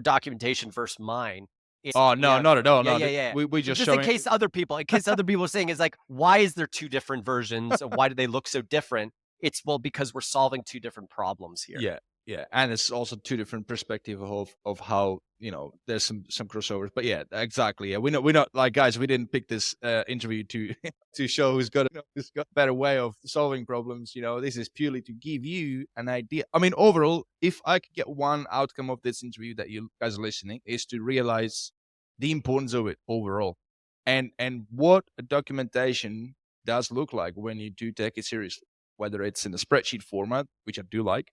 documentation versus mine. Oh no, not at all. Yeah, No, yeah, yeah. we just Just showing. in case other people are saying is like, why is there two different versions? Why do they look so different? It's because we're solving two different problems here. Yeah, and it's also two different perspectives of how there's some crossovers. But yeah, exactly. Yeah, we're not like, guys. We didn't pick this interview to to show who's got a better way of solving problems. This is purely to give you an idea. I mean, overall, if I could get one outcome of this interview that you guys are listening, is to realize the importance of it overall, and what a documentation does look like when you do take it seriously, whether it's in a spreadsheet format, which I do like,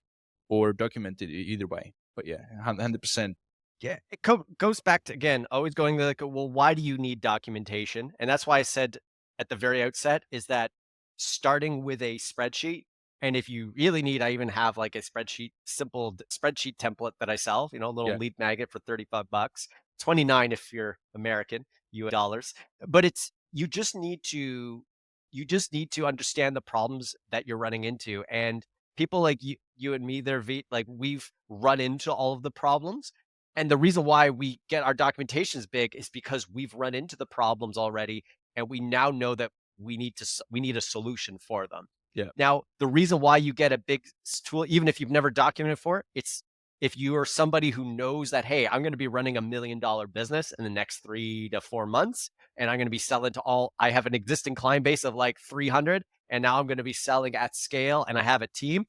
or documented either way. But yeah, 100%. Yeah, it goes back to, again, always going to like, well, why do you need documentation? And that's why I said at the very outset is that starting with a spreadsheet, and if you really need, I even have like a simple spreadsheet template that I sell, a little Yeah. lead magnet for $35, 29 if you're American, US dollars. But you just need to understand the problems that you're running into. And people like you and me, like we've run into all of the problems. And the reason why we get our documentations big is because we've run into the problems already, and we now know that we need a solution for them. Yeah. Now, the reason why you get a big tool, even if you've never documented for it, it's if you are somebody who knows that, hey, I'm going to be running $1 million business in the next 3 to 4 months, and I'm going to be selling I have an existing client base of like 300, and now I'm going to be selling at scale, and I have a team.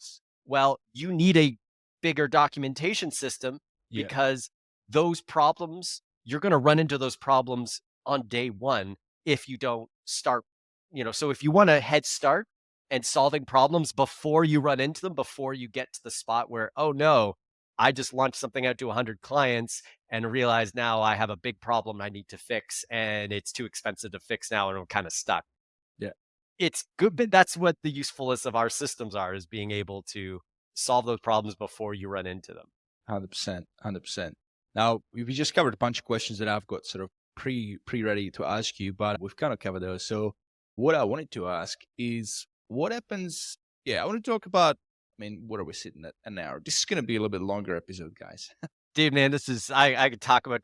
Well, you need a bigger documentation system, because those problems, you're going to run into those problems on day one if you don't start, so if you want a head start and solving problems before you run into them, before you get to the spot where, oh no, I just launched something out to 100 clients and realize now I have a big problem I need to fix, and it's too expensive to fix now, and I'm kind of stuck. Yeah. It's good, but that's what the usefulness of our systems is being able to solve those problems before you run into them. 100%. 100%. Now, we just covered a bunch of questions that I've got sort of pre-ready to ask you, but we've kind of covered those. So what I wanted to ask is what happens. Yeah, I want to talk about, what are we sitting at an hour? This is going to be a little bit longer episode, guys. Dude, man, this is, I could talk about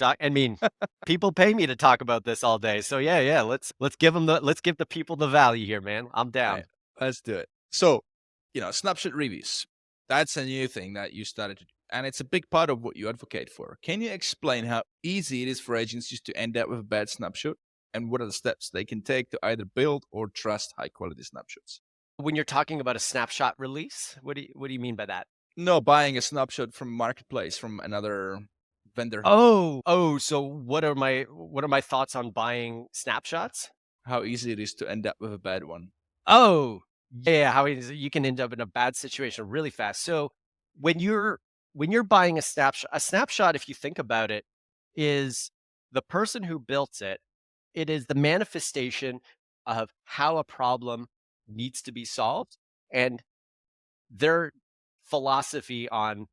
people pay me to talk about this all day. So yeah, let's give the people the value here, man. I'm down. Right, let's do it. So, snapshot reviews. That's a new thing that you started to do, and it's a big part of what you advocate for. Can you explain how easy it is for agencies to end up with a bad snapshot, and what are the steps they can take to either build or trust high quality snapshots? When you're talking about a snapshot release, what do you mean by that? No, buying a snapshot from marketplace from another vendor. So what are my thoughts on buying snapshots? How easy it is to end up with a bad one. Oh, yeah, how is it you can end up in a bad situation really fast. So when you're buying a snapshot, if you think about it, is the person who built it. It is the manifestation of how a problem needs to be solved and their philosophy on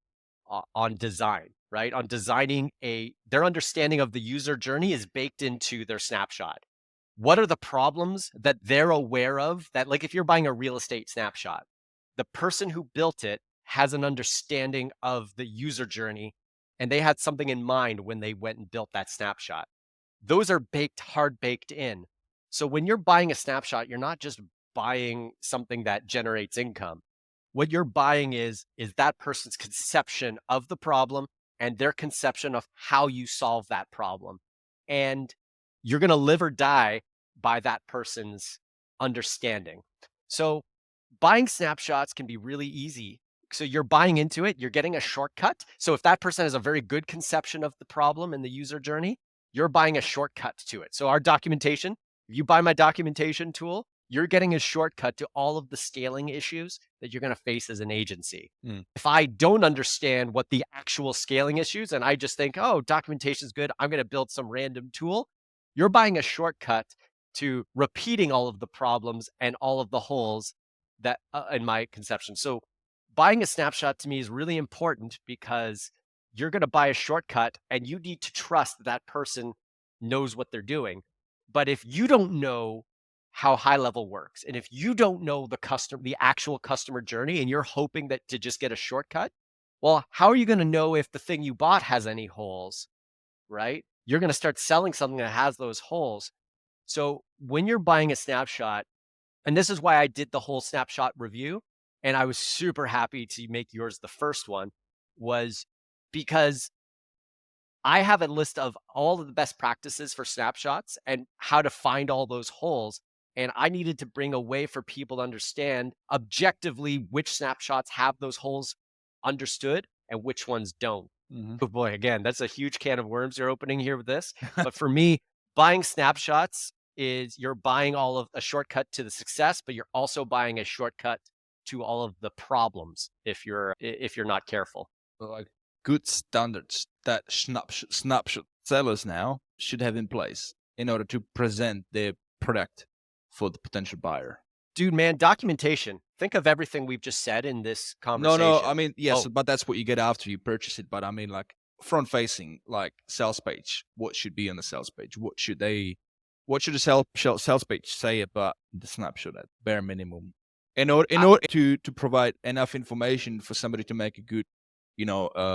design, right? On designing their understanding of the user journey is baked into their snapshot. What are the problems that they're aware of that, like if you're buying a real estate snapshot, the person who built it has an understanding of the user journey and they had something in mind when they went and built that snapshot. Those are hard baked in. So when you're buying a snapshot, you're not just buying something that generates income. What you're buying is that person's conception of the problem and their conception of how you solve that problem. And you're going to live or die by that person's understanding. So buying snapshots can be really easy. So you're buying into it, you're getting a shortcut. So if that person has a very good conception of the problem and the user journey, you're buying a shortcut to it. So our documentation, if you buy my documentation tool, you're getting a shortcut to all of the scaling issues that you're going to face as an agency. Mm. If I don't understand what the actual scaling issues and I just think, oh, documentation is good, I'm going to build some random tool, you're buying a shortcut to repeating all of the problems and all of the holes that in my conception. So buying a snapshot to me is really important because you're going to buy a shortcut and you need to trust that person knows what they're doing. But if you don't know how HighLevel works, and if you don't know the actual customer journey, and you're hoping that to just get a shortcut, well, how are you going to know if the thing you bought has any holes, right? You're going to start selling something that has those holes. So when you're buying a snapshot, and this is why I did the whole snapshot review, and I was super happy to make yours the first one, was because I have a list of all of the best practices for snapshots and how to find all those holes. And I needed to bring a way for people to understand objectively which snapshots have those holes understood and which ones don't. Mhm. Oh boy, again, that's a huge can of worms you're opening here with this. But for me, buying snapshots is you're buying all of a shortcut to the success, but you're also buying a shortcut to all of the problems if you're not careful. Like good standards that snapshot sellers now should have in place in order to present their product for the potential buyer. Dude, man, documentation. Think of everything we've just said in this conversation. No, I mean, yes, Oh. but that's what you get after you purchase it. But I mean, like front facing, like sales page. What should be on the sales page? What should the sales page say about the snapshot at bare minimum? In order to provide enough information for somebody to make a good,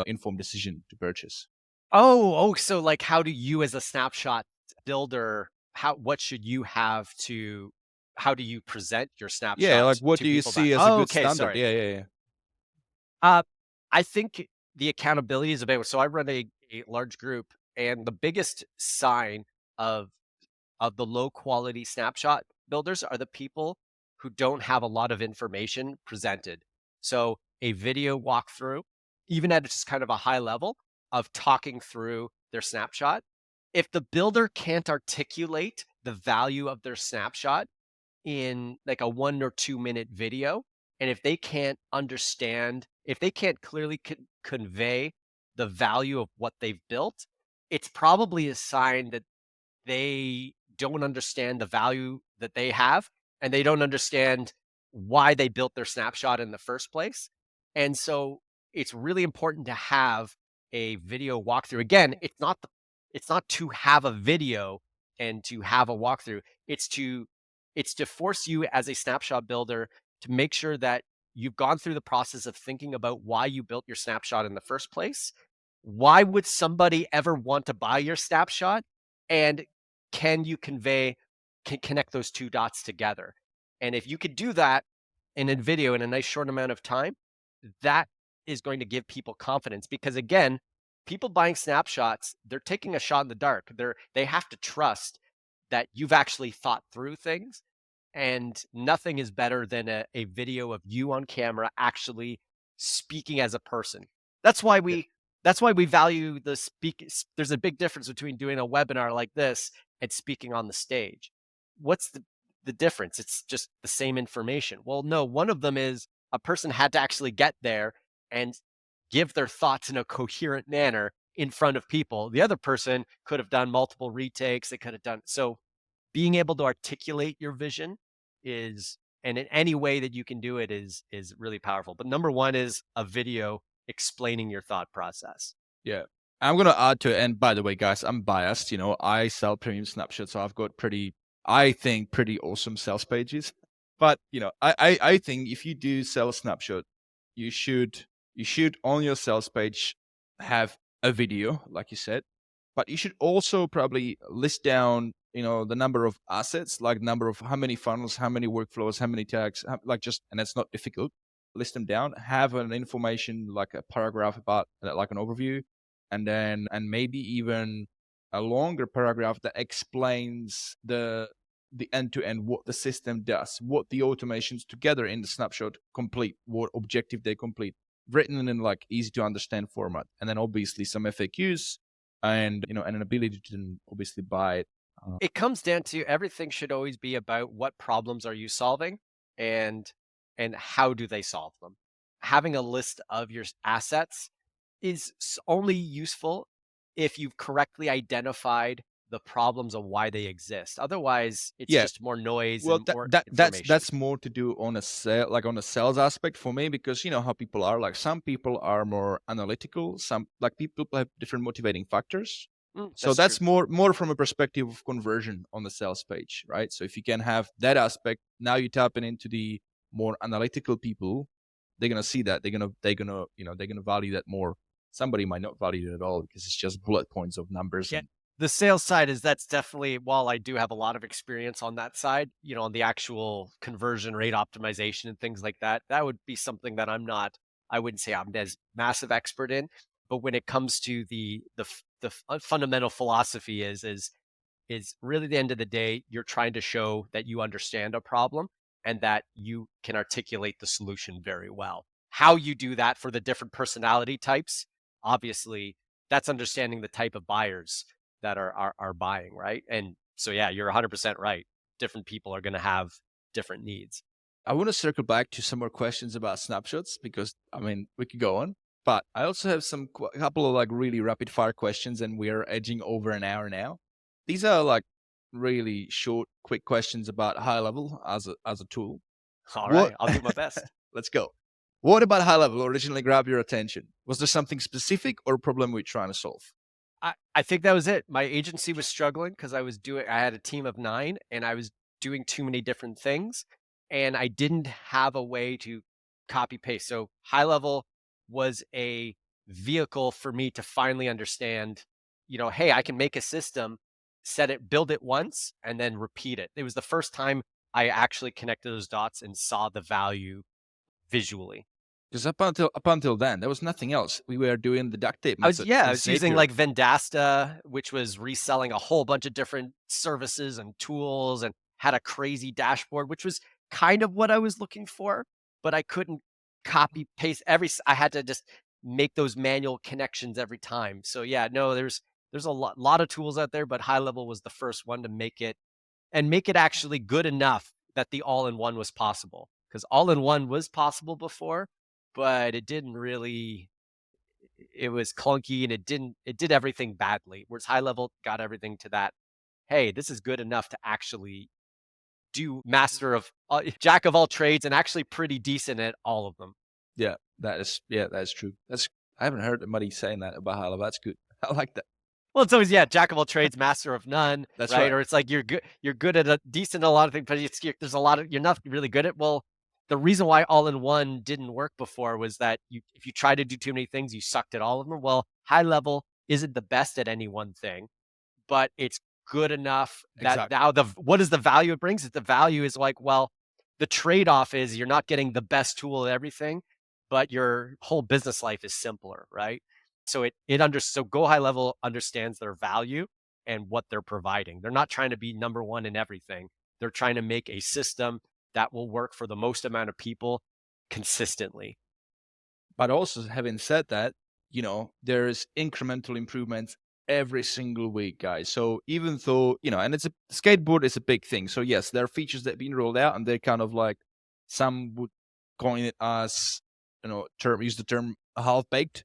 informed decision to purchase. So like how do you as a snapshot builder, what should you have to how do you present your Yeah, like snapshots what to do you people see that as a good okay, standard? sorry. Yeah. Uh, I think the accountability is a big one. So I run a large group, and the biggest sign of the low quality snapshot builders are the people who don't have a lot of information presented. So a video walkthrough, even at just kind of a high level of talking through their snapshot. If the builder can't articulate the value of their snapshot in like a 1 or 2 minute video, and if they can't clearly convey the value of what they've built, it's probably a sign that they don't understand the value that they have and they don't understand why they built their snapshot in the first place. And so it's really important to have a video walkthrough. Again, it's not to have a video and to have a walkthrough. It's to force you as a snapshot builder to make sure that you've gone through the process of thinking about why you built your snapshot in the first place. Why would somebody ever want to buy your snapshot? And can you connect those two dots together? And if you could do that in a video in a nice short amount of time, that is going to give people confidence because again, people buying snapshots, they're taking a shot in the dark. They have to trust that you've actually thought through things. And nothing is better than a video of you on camera actually speaking as a person. That's why Yeah. we value the speak. There's a big difference between doing a webinar like this and speaking on the stage. What's the difference? It's just the same information. Well, no, one of them is a person had to actually get there and give their thoughts in a coherent manner in front of people. The other person could have done multiple retakes. They could have done so. Being able to articulate your vision is, and in any way that you can do it is really powerful. But number one is a video explaining your thought process. Yeah. I'm gonna add to it. And by the way, guys, I'm biased. I sell premium snapshots, so I've got I think, pretty awesome sales pages. But I think if you do sell a snapshot, you should on your sales page have a video, like you said, but you should also probably list down, the number of assets, like number of how many funnels, how many workflows, how many tags, and it's not difficult. List them down, have an information like a paragraph about like an overview, and maybe even a longer paragraph that explains the end to end, what the system does, what the automations together in the snapshot complete, what objective they complete, written in like easy to understand format, and then obviously some FAQs and and an ability to obviously buy it. It comes down to everything should always be about what problems are you solving and how do they solve them. Having a list of your assets is only useful if you've correctly identified the problems of why they exist. Otherwise, it's Yeah, just more noise well, and that, more that that's information. that's more to do on a sale, like on a sales aspect for me, because you know how people are. Like some people are more analytical, some like people have different motivating factors. So That's true. that's more from a perspective of conversion on the sales page, right? So if you can have that aspect, now you're tapping into the more analytical people. They're gonna see that they're gonna value that more. Somebody might not value it at all because it's just bullet points of numbers Yeah. and The sales side is that's definitely, while I do have a lot of experience on that side, on the actual conversion rate optimization and things like that, that would be something that I wouldn't say I'm as massive expert in. But when it comes to the fundamental philosophy is really the end of the day, you're trying to show that you understand a problem and that you can articulate the solution very well. How you do that for the different personality types, obviously, that's understanding the type of buyers that are buying, right? And so, yeah, you're 100% right. Different people are going to have different needs. I want to circle back to some more questions about snapshots because I mean we could go on, but I also have a couple of like really rapid fire questions, and we are edging over an hour now. These are like really short, quick questions about high level as a tool. All What? right, I'll do my best. Let's go. What about high level originally grabbed your attention? Was there something specific or a problem we're trying to solve? I think that was it. My agency was struggling because I had a team of 9 and I was doing too many different things and I didn't have a way to copy paste. So high level was a vehicle for me to finally understand, hey, I can make a system, build it once and then repeat it. It was the first time I actually connected those dots and saw the value visually. Because up until then, there was nothing else. We were doing the duct tape method I in was using Zapier. like Vendasta, which was reselling a whole bunch of different services and tools and had a crazy dashboard, which was kind of what I was looking for, but I couldn't copy paste I had to just make those manual connections every time. So yeah, no, there's a lot of tools out there, but high level was the first one to make it actually good enough that the all-in-one was possible. Because all-in-one was possible before, but it didn't really it was clunky and it did everything badly. Whereas high level got everything to that, hey, this is good enough to actually do jack of all trades and actually pretty decent at all of them. That is true. I haven't heard anybody saying that about high level. That's good. I like that. Well, it's always, yeah, jack of all trades, master of none, That's right? right. Or it's like you're good at a decent at a lot of things, but there's a lot of you're not really good at. Well, the reason why all in one didn't work before was that if you try to do too many things, you sucked at all of them. Well, high level isn't the best at any one thing, but it's good enough that Exactly. now what is the value it brings? The value is like, well, the trade-off is you're not getting the best tool at everything, but your whole business life is simpler, right? So Go High Level understands their value and what they're providing. They're not trying to be number one in everything. They're trying to make a system that will work for the most amount of people consistently. But also, having said that, there's incremental improvements every single week, guys. So even though, and skateboard is a big thing. So yes, there are features that have been rolled out and they're kind of like, some would coin it as, use the term half-baked.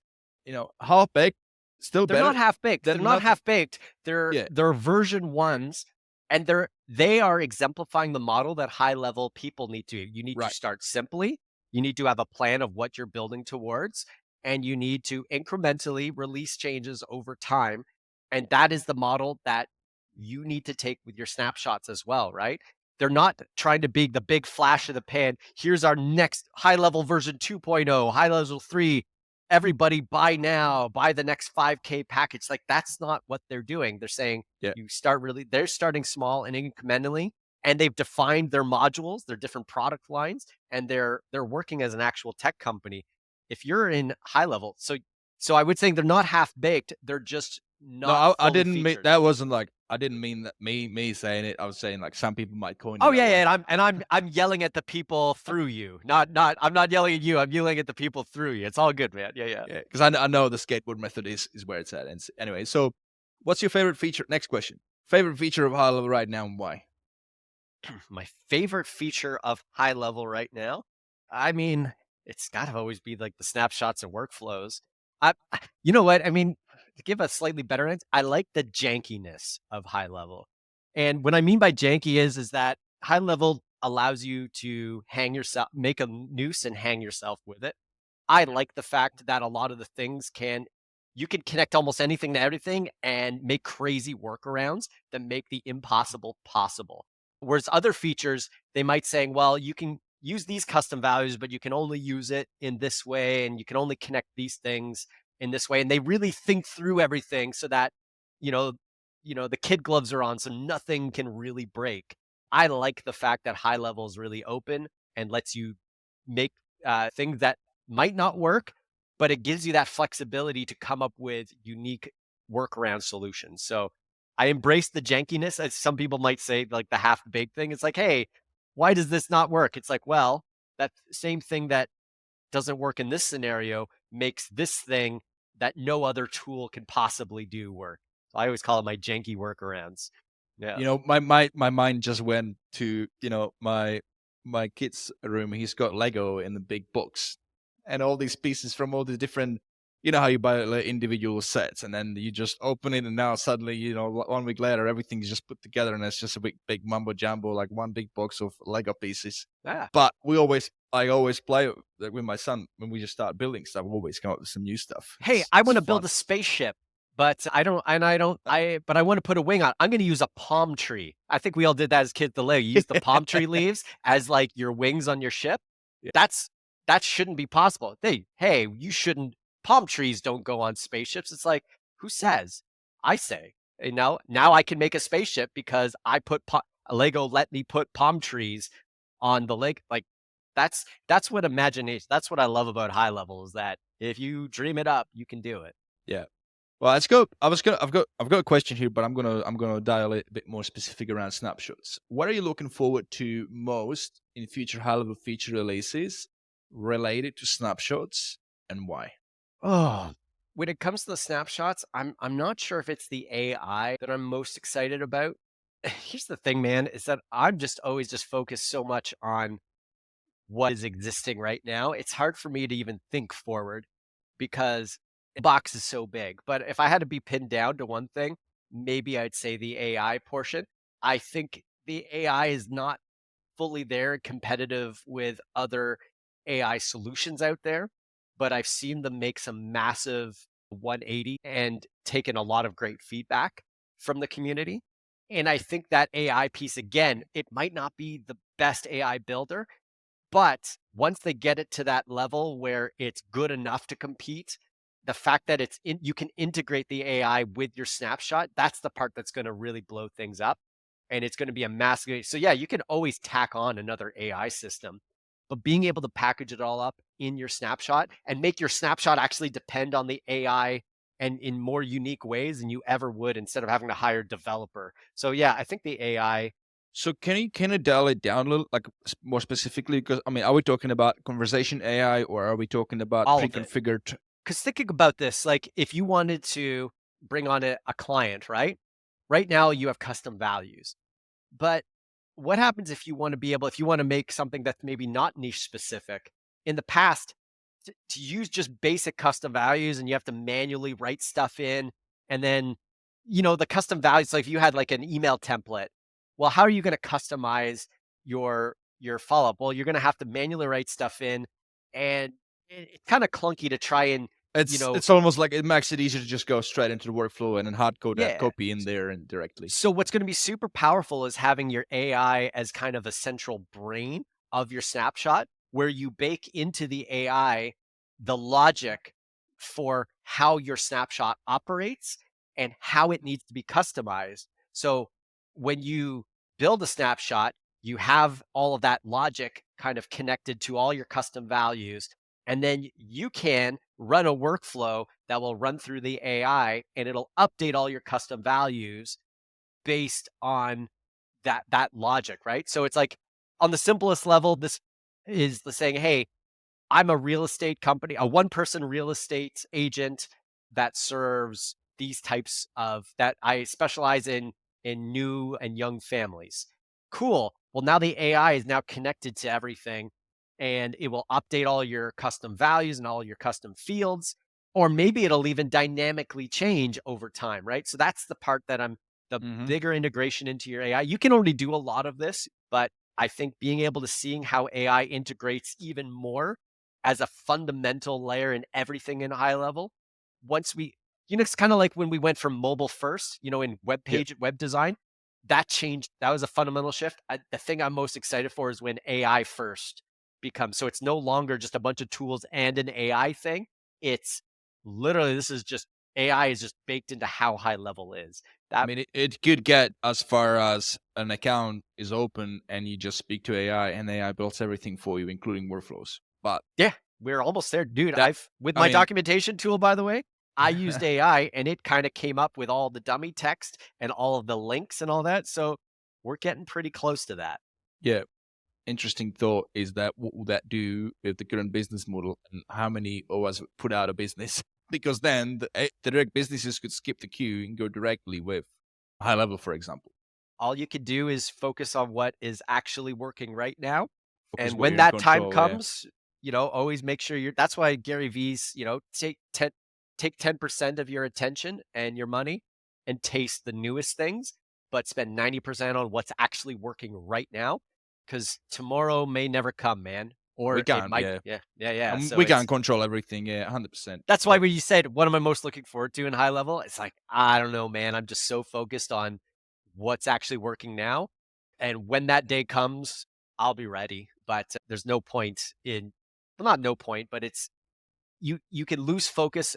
Half-baked, still They're better not half-baked. than They're not nothing. half-baked. Yeah. They're version ones, and they are exemplifying the model that high-level people need to. You need to Right. start simply. You need to have a plan of what you're building towards, and you need to incrementally release changes over time. And that is the model that you need to take with your snapshots as well, right? They're not trying to be the big flash of the pan. Here's our next high-level version 2.0, high-level 3. Everybody buy now, buy the next 5K package. Like, that's not what they're doing. They're saying they're starting small and incrementally, and they've defined their modules, their different product lines, and they're working as an actual tech company. If you're in high level, so I would say they're not half baked. They're just not. No, I fully didn't mean featured. that. Wasn't like, I didn't mean that. Me saying it. I was saying like some people might coin it. Oh that yeah, way. yeah, and I'm yelling at the people through you. I'm not yelling at you. I'm yelling at the people through you. It's all good, man. Yeah. Yeah, because I know the skateboard method is where it's at. And anyway, so what's your favorite feature? Next question. Favorite feature of High Level right now and why? My favorite feature of high level right now, I mean, it's got to always be like the snapshots and workflows. You know what? I mean, to give a slightly better answer, I like the jankiness of high level. And what I mean by janky is that high level allows you to make a noose and hang yourself with it. I like the fact that a lot of the things you can connect almost anything to everything and make crazy workarounds that make the impossible possible. Whereas other features, they might say, well, you can use these custom values, but you can only use it in this way, and you can only connect these things in this way. And they really think through everything so that, the kid gloves are on, so nothing can really break. I like the fact that high level is really open and lets you make things that might not work, but it gives you that flexibility to come up with unique workaround solutions. So I embrace the jankiness, as some people might say, like the half-baked thing. It's like, hey, why does this not work? It's like, well, that same thing that doesn't work in this scenario makes this thing that no other tool can possibly do work. So I always call it my janky workarounds. Yeah. My mind just went to, my kid's room. He's got Lego in the big box and all these pieces from all the different, how you buy like individual sets and then you just open it and now suddenly, 1 week later, everything's just put together and it's just a big mumbo jumbo, like one big box of Lego pieces. Yeah. But I always play with my son when we just start building stuff. We always come up with some new stuff. Hey, I want to build a spaceship, but I want to put a wing on. I'm going to use a palm tree. I think we all did that as kids. You use the palm tree leaves as like your wings on your ship. Yeah. That shouldn't be possible. Hey, you shouldn't. Palm trees don't go on spaceships. It's like, who says? I say. Now I can make a spaceship because I put Lego let me put palm trees on the lake. Like that's what imagination. That's what I love about high level is that if you dream it up, you can do it. Yeah. Well, let's go. I've got a question here, but I'm gonna dial it a bit more specific around snapshots. What are you looking forward to most in future high level feature releases related to snapshots, and why? Oh, when it comes to the snapshots, I'm not sure if it's the AI that I'm most excited about. Here's the thing, man, is that I'm just always just focused so much on what is existing right now. It's hard for me to even think forward because the box is so big. But if I had to be pinned down to one thing, maybe I'd say the AI portion. I think the AI is not fully there competitive with other AI solutions out there, but I've seen them make some massive 180 and taken a lot of great feedback from the community. And I think that AI piece, again, it might not be the best AI builder, but once they get it to that level where it's good enough to compete, the fact that you can integrate the AI with your snapshot, that's the part that's going to really blow things up. and it's going to be a massive. So yeah, you can always tack on another AI system, but being able to package it all up in your snapshot and make your snapshot actually depend on the AI and in more unique ways than you ever would instead of having to hire a developer. So yeah, I think the AI, So can you dial it down a little, like more specifically? Because I mean, are we talking about conversation AI or are we talking about all of it. pre-configured? Because thinking about this, like if you wanted to bring on a client, right? Right now you have custom values. But what happens if you want to be able, if you want to make something that's maybe not niche specific? In the past, to use just basic custom values and you have to manually write stuff in. And then, the custom values, like if you had like an email template, well, how are you going to customize your follow-up? Well, you're going to have to manually write stuff in, and it's kind of clunky to try and, you know, It's almost like it makes it easier to just go straight into the workflow and then hard code that yeah. copy in there and directly. So what's going to be super powerful is having your AI as kind of a central brain of your snapshot, where you bake into the AI the logic for how your snapshot operates and how it needs to be customized. So when you build a snapshot, you have all of that logic kind of connected to all your custom values. And then you can run a workflow that will run through the AI and it'll update all your custom values based on that logic, right? So it's like on the simplest level, this is the saying, hey, I'm a real estate company, a one person real estate agent that serves these types of that I specialize in new and young families. Cool. Well, now the AI is now connected to everything and it will update all your custom values and all your custom fields, or maybe it'll even dynamically change over time, right? So that's the part that I'm the Hmm. bigger integration into your AI. You can only do a lot of this, but I think being able to seeing how AI integrates even more as a fundamental layer in everything in high level. Once we, it's kind of like when we went from mobile first, in Yeah. web design, that changed. That was a fundamental shift. The thing I'm most excited for is when AI first becomes, so it's no longer just a bunch of tools and an AI thing. It's literally, this is just AI is just baked into how high level is. I That, mean, it could get as far as an account is open and you just speak to AI and AI builds everything for you, including workflows. But yeah, we're almost there, dude. that, I've with I my mean, documentation tool, by the way, I used AI and it kind of came up with all the dummy text and all of the links and all that. So we're getting pretty close to that. yeah, interesting thought is that what will that do with the current business model and how many of us would put out of business? Because then the direct businesses could skip the queue and go directly with high level, for example. All you could do is focus on what is actually working right now. Focus And what when you're in that time control. Yeah. comes, always make sure that's why Gary V's, take 10% of your attention and your money and taste the newest things, but spend 90% on what's actually working right now. Cause tomorrow may never come, man. We Or it can't, might, yeah. yeah, yeah, yeah. And So we can't control everything, yeah, 100%. that's why But when you said, "What am I most looking forward to in high level?" It's like, I don't know, man. I'm just so focused on what's actually working now, and when that day comes, I'll be ready. But there's no point in, well, not no point, but it's you can lose focus.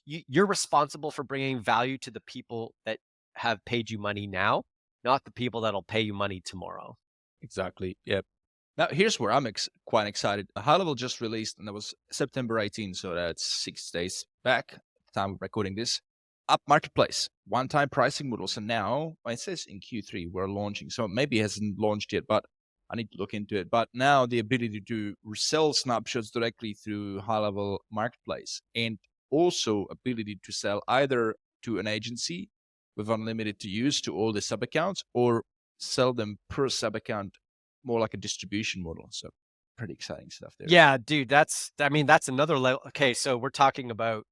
You're responsible for bringing value to the people that have paid you money now, not the people that'll pay you money tomorrow. exactly, yeah. Now, here's where I'm quite excited. High Level just released, and that was September 18th, so that's 6 days back at the time of recording this. Up Marketplace, one-time pricing models, and now well, it says in Q3 we're launching, so maybe it hasn't launched yet, but I need to look into it. But now the ability to resell snapshots directly through High Level Marketplace, and also ability to sell either to an agency with unlimited to use to all the sub accounts, or sell them per sub account, more like a distribution model. So pretty exciting stuff there. Yeah, dude, that's another level. Okay, so we're talking about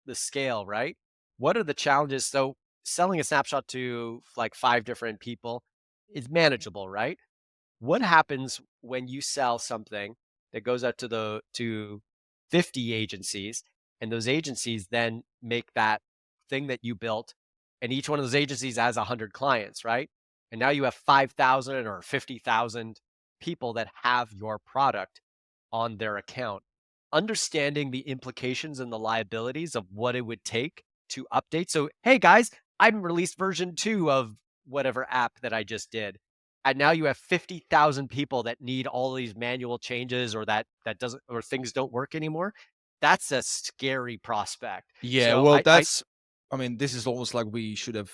the scale, right? What are the challenges? So selling a snapshot to like 5 different people is manageable, right? What happens when you sell something that goes out to 50 agencies and those agencies then make that thing that you built and each one of those agencies has 100 clients, right? And now you have 5,000 or 50,000 people that have your product on their account. Understanding the implications and the liabilities of what it would take to update. So, hey guys, I released version 2 of whatever app that I just did. And now you have 50,000 people that need all these manual changes, or that doesn't, or things don't work anymore. That's a scary prospect. Yeah, So well, I I mean, this is almost like we should have.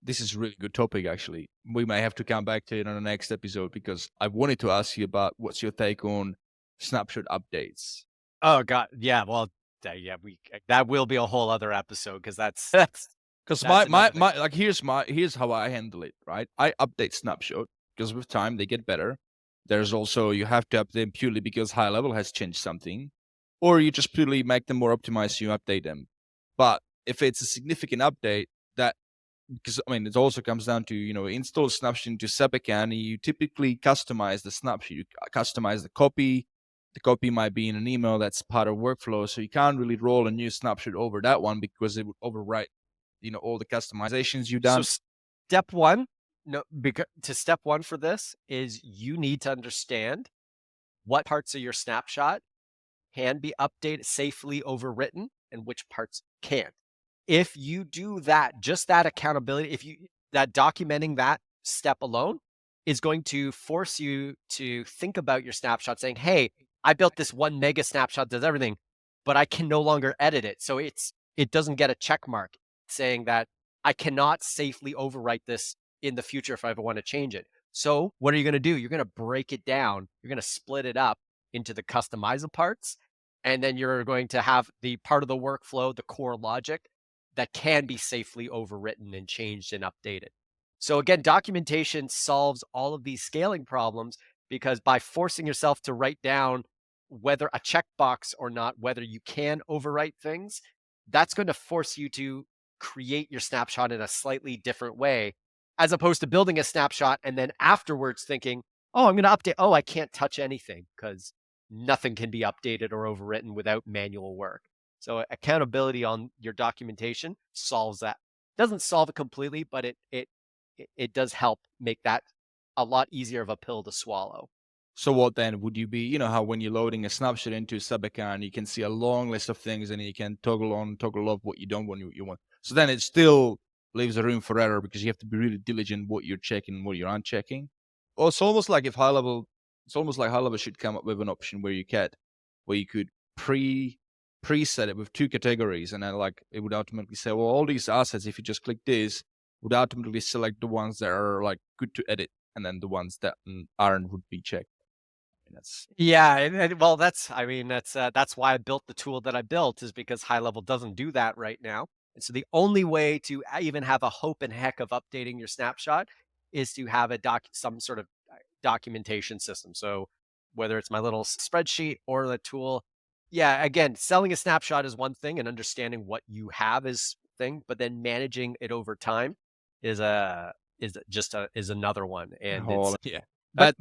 This is a really good topic, actually. We may have to come back to it on the next episode because I wanted to ask you about what's your take on snapshot updates. oh god, yeah, well, yeah, that will be a whole other episode because that's Because my, another my thing. my like here's how I handle it. Right, I update snapshot because with time they get better. There's also you have to update them purely because high level has changed something, or you just purely make them more optimized. So you update them, but if it's a significant update that because I mean it also comes down to install snapshot into SAP account. You typically customize the snapshot. You customize the copy. The copy might be in an email that's part of workflow, so you can't really roll a new snapshot over that one because it would overwrite all the customizations you've So done. step one, no, because to step one for this is you need to understand what parts of your snapshot can be updated safely overwritten and which parts can't. If you do that, just that accountability, if you that documenting that step alone is going to force you to think about your snapshot saying, hey, I built this one mega snapshot, does everything, but I can no longer edit it. So it doesn't get a check mark saying that I cannot safely overwrite this in the future if I ever want to change it. So what are you going to do? You're going to break it down. You're going to split it up into the customizable parts. And then you're going to have the part of the workflow, the core logic that can be safely overwritten and changed and updated. So again, documentation solves all of these scaling problems because by forcing yourself to write down whether a checkbox or not, whether you can overwrite things, that's going to force you to create your snapshot in a slightly different way, as opposed to building a snapshot and then afterwards thinking, oh, I'm going to update. Oh, I can't touch anything because nothing can be updated or overwritten without manual work. So accountability on your documentation solves that. Doesn't solve it completely, but it does help make that a lot easier of a pill to swallow. So what then would you be? You know how when you're loading a snapshot into a sub account, you can see a long list of things, and you can toggle on, toggle off what you don't want, what you want. So then it still leaves a room for error because you have to be really diligent what you're checking and what you're unchecking. Well, it's almost like if high level, it's almost like high level should come up with an option where you could preset it with two categories, and then like it would automatically say, well, all these assets, if you just click this, would automatically select the ones that are like good to edit, and then the ones that aren't would be checked. That's Yeah, well, that's why I built the tool that I built, is because high level doesn't do that right now. And so the only way to even have a hope and heck of updating your snapshot is to have some sort of documentation system. So whether it's my little spreadsheet or the tool, yeah, again, selling a snapshot is one thing and understanding what you have is thing, but then managing it over time is is another one. And whole it's yeah. but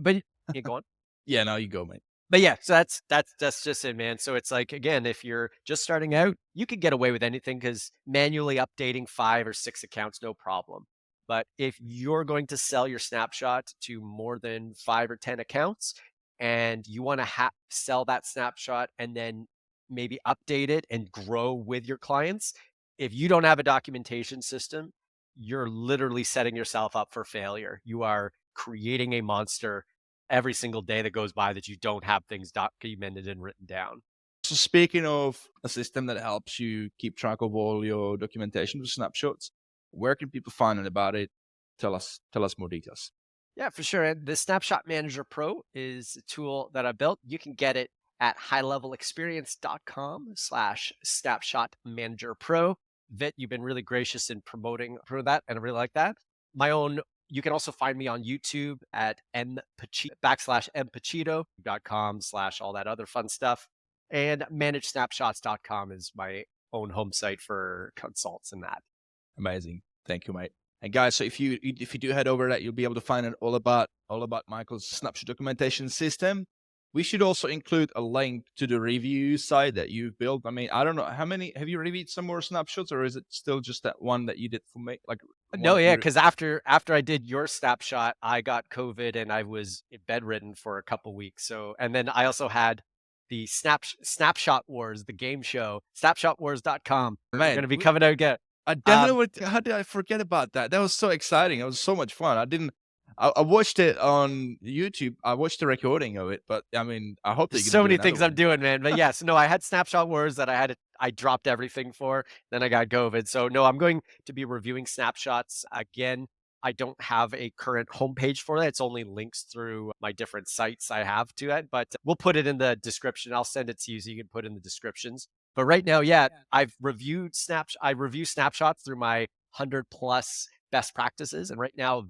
yeah, go on. Yeah, now you go, mate. But yeah, so that's just it, man. So it's like, again, if you're just starting out, you could get away with anything because manually updating 5 or 6 accounts, no problem. But if you're going to sell your snapshot to more than 5 or 10 accounts, and you want to sell that snapshot and then maybe update it and grow with your clients, if you don't have a documentation system, you're literally setting yourself up for failure. You are creating a monster every single day that goes by that you don't have things documented and written down. So speaking of a system that helps you keep track of all your documentation with snapshots, where can people find out about it? Tell us more details. Yeah, for sure. And the Snapshot Manager Pro is a tool that I built. You can get it at highlevelexperience.com/snapshot manager pro. Vit, you've been really gracious in promoting for that, and I really like that. You can also find me on YouTube at mpacito.com/ all that other fun stuff. And managesnapshots.com is my own home site for consults and that. Amazing. Thank you, mate. And guys, so if you do head over that, you'll be able to find out all about Michael's snapshot documentation system. We should also include a link to the review site that you've built. I mean, I don't know how many have you reviewed some more snapshots, or is it still just that one that you did for me? Like No, yeah, because after I did your snapshot, I got COVID and I was bedridden for a couple weeks. So, and then I also had the Snapshot Wars, the game show, snapshotwars.com. We're going to be coming out again. I definitely would. How did I forget about that? That was so exciting. It was so much fun. I watched it on YouTube. I watched the recording of it, but I mean, I hope that There's you're gonna so do many another things I'm one. doing, man. But yes, no, I had Snapshot Wars that I dropped everything for. Then I got COVID. So no, I'm going to be reviewing snapshots again. I don't have a current homepage for that. It's only links through my different sites I have to it, but we'll put it in the description. I'll send it to you so you can put in the descriptions. But right now, yeah, I review snapshots through my 100+ best practices. And right now,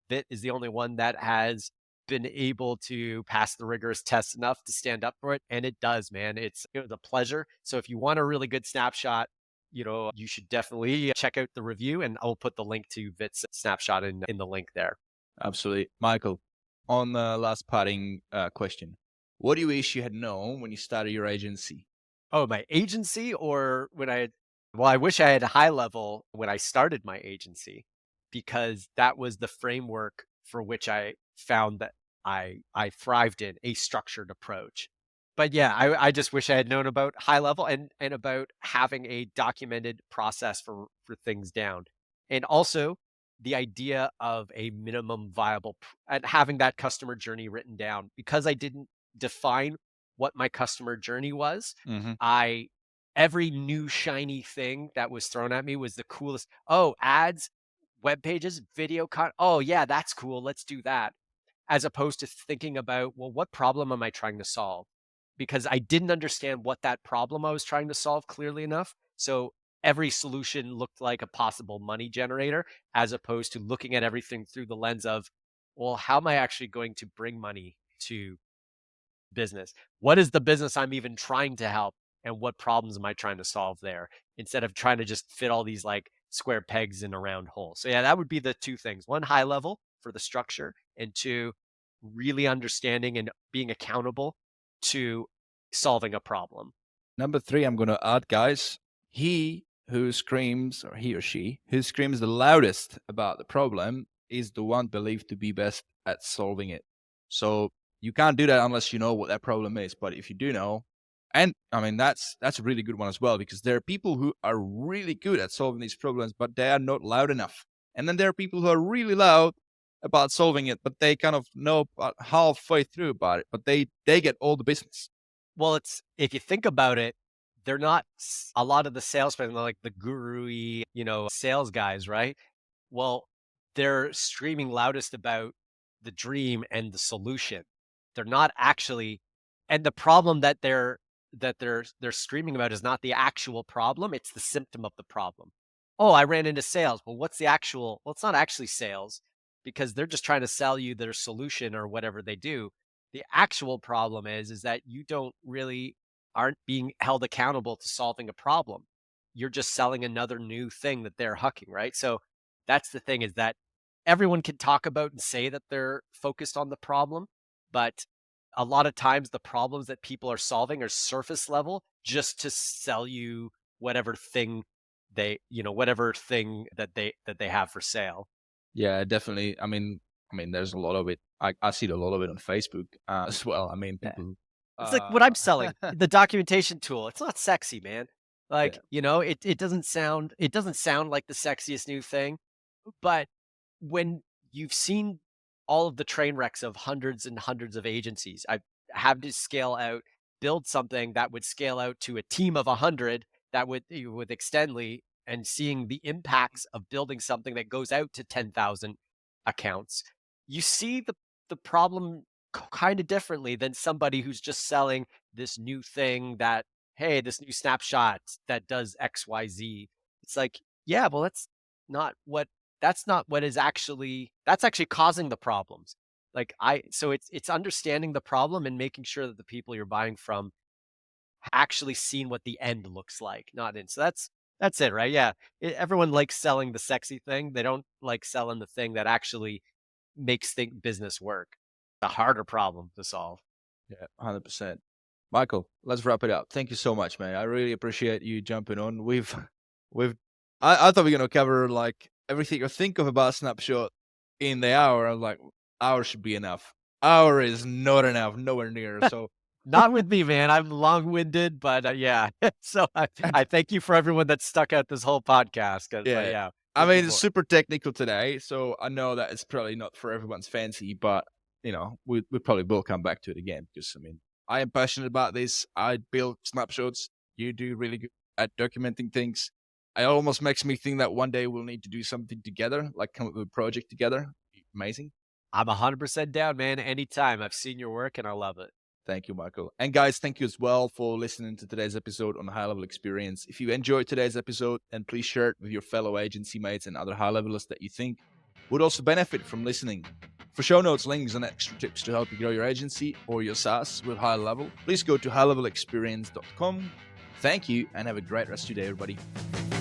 Vit is the only one that has been able to pass the rigorous test enough to stand up for it. And it does, man. It was a pleasure. So if you want a really good snapshot, you should definitely check out the review, and I'll put the link to Vit's snapshot in the link there. Absolutely, Michael. On the last parting question, what do you wish you had known when you started your agency? Oh, my agency, or well, I wish I had a HighLevel when I started my agency, because that was the framework for which I found that I thrived in a structured approach. But yeah, I just wish I had known about HighLevel and about having a documented process for things down. And also the idea of a minimum viable and having that customer journey written down, because I didn't define what my customer journey was. Mm-hmm. I Every new shiny thing that was thrown at me was the coolest. Oh, ads, web pages, video oh yeah, that's cool. Let's do that. As opposed to thinking about, well, what problem am I trying to solve? Because I didn't understand what that problem I was trying to solve clearly enough. So every solution looked like a possible money generator, as opposed to looking at everything through the lens of, well, how am I actually going to bring money to business? What is the business I'm even trying to help? And what problems am I trying to solve there? Instead of trying to just fit all these like square pegs in a round hole. So yeah, that would be the two things. One, HighLevel for the structure, and two, really understanding and being accountable to solving a problem. Number 3, I'm going to add, guys, he who screams, or he or she, who screams the loudest about the problem is the one believed to be best at solving it. So you can't do that unless you know what that problem is. But if you do know, and I mean, that's a really good one as well, because there are people who are really good at solving these problems, but they are not loud enough. And then there are people who are really loud about solving it, but they kind of know about halfway through about it, but they get all the business. Well, if you think about it, they're not a lot of the salesmen, they're like the guru-y, sales guys, right? Well, they're screaming loudest about the dream and the solution. They're not actually, and the problem that they're screaming about is not the actual problem, it's the symptom of the problem. Oh, I ran into sales. Well, well, it's not actually sales, because they're just trying to sell you their solution or whatever they do. The actual problem is that you don't really aren't being held accountable to solving a problem. You're just selling another new thing that they're hucking, right? So that's the thing, is that everyone can talk about and say that they're focused on the problem, but a lot of times the problems that people are solving are surface level just to sell you whatever thing whatever thing that they have for sale. Yeah, definitely. I mean, there's a lot of it. I see a lot of it on Facebook as well. I mean, Yeah. people. It's like what I'm selling, Yeah, the documentation tool. It's not sexy, man. Like, it doesn't sound like the sexiest new thing, but when you've seen all of the train wrecks of hundreds and hundreds of agencies, I have to build something that would scale out to a team of 100 that would with Extendly, and seeing the impacts of building something that goes out to 10,000 accounts, you see the problem kind of differently than somebody who's just selling this new thing that, hey, this new snapshot that does XYZ. It's like, yeah, well, not what that's actually causing the problems. So it's understanding the problem and making sure that the people you're buying from actually seen what the end looks like, not in. So that's it, right? Yeah. Everyone likes selling the sexy thing. They don't like selling the thing that actually makes business work. The harder problem to solve. 100%. Michael, let's wrap it up. Thank you so much, man. I really appreciate you jumping on. We've. I thought we were gonna cover like everything you think of about Snapshot in the hour. I'm like, hour should be enough. Hour is not enough, nowhere near. So Not with me, man. I'm long-winded, but yeah. So I thank you for everyone that stuck out this whole podcast. 'Cause, Yeah. yeah, I looking mean, it's for- super technical today, so I know that it's probably not for everyone's fancy, but we probably will come back to it again because I mean, I am passionate about this. I build snapshots. You do really good at documenting things. It almost makes me think that one day we'll need to do something together, like come up with a project together. Amazing. I'm 100% down, man. Anytime. I've seen your work and I love it. Thank you, Michael. And guys, thank you as well for listening to today's episode on High Level Experience. If you enjoyed today's episode, then please share it with your fellow agency mates and other high levelers that you think would also benefit from listening. For show notes, links, and extra tips to help you grow your agency or your SaaS with High Level, please go to highlevelexperience.com. Thank you, and have a great rest of your day, everybody.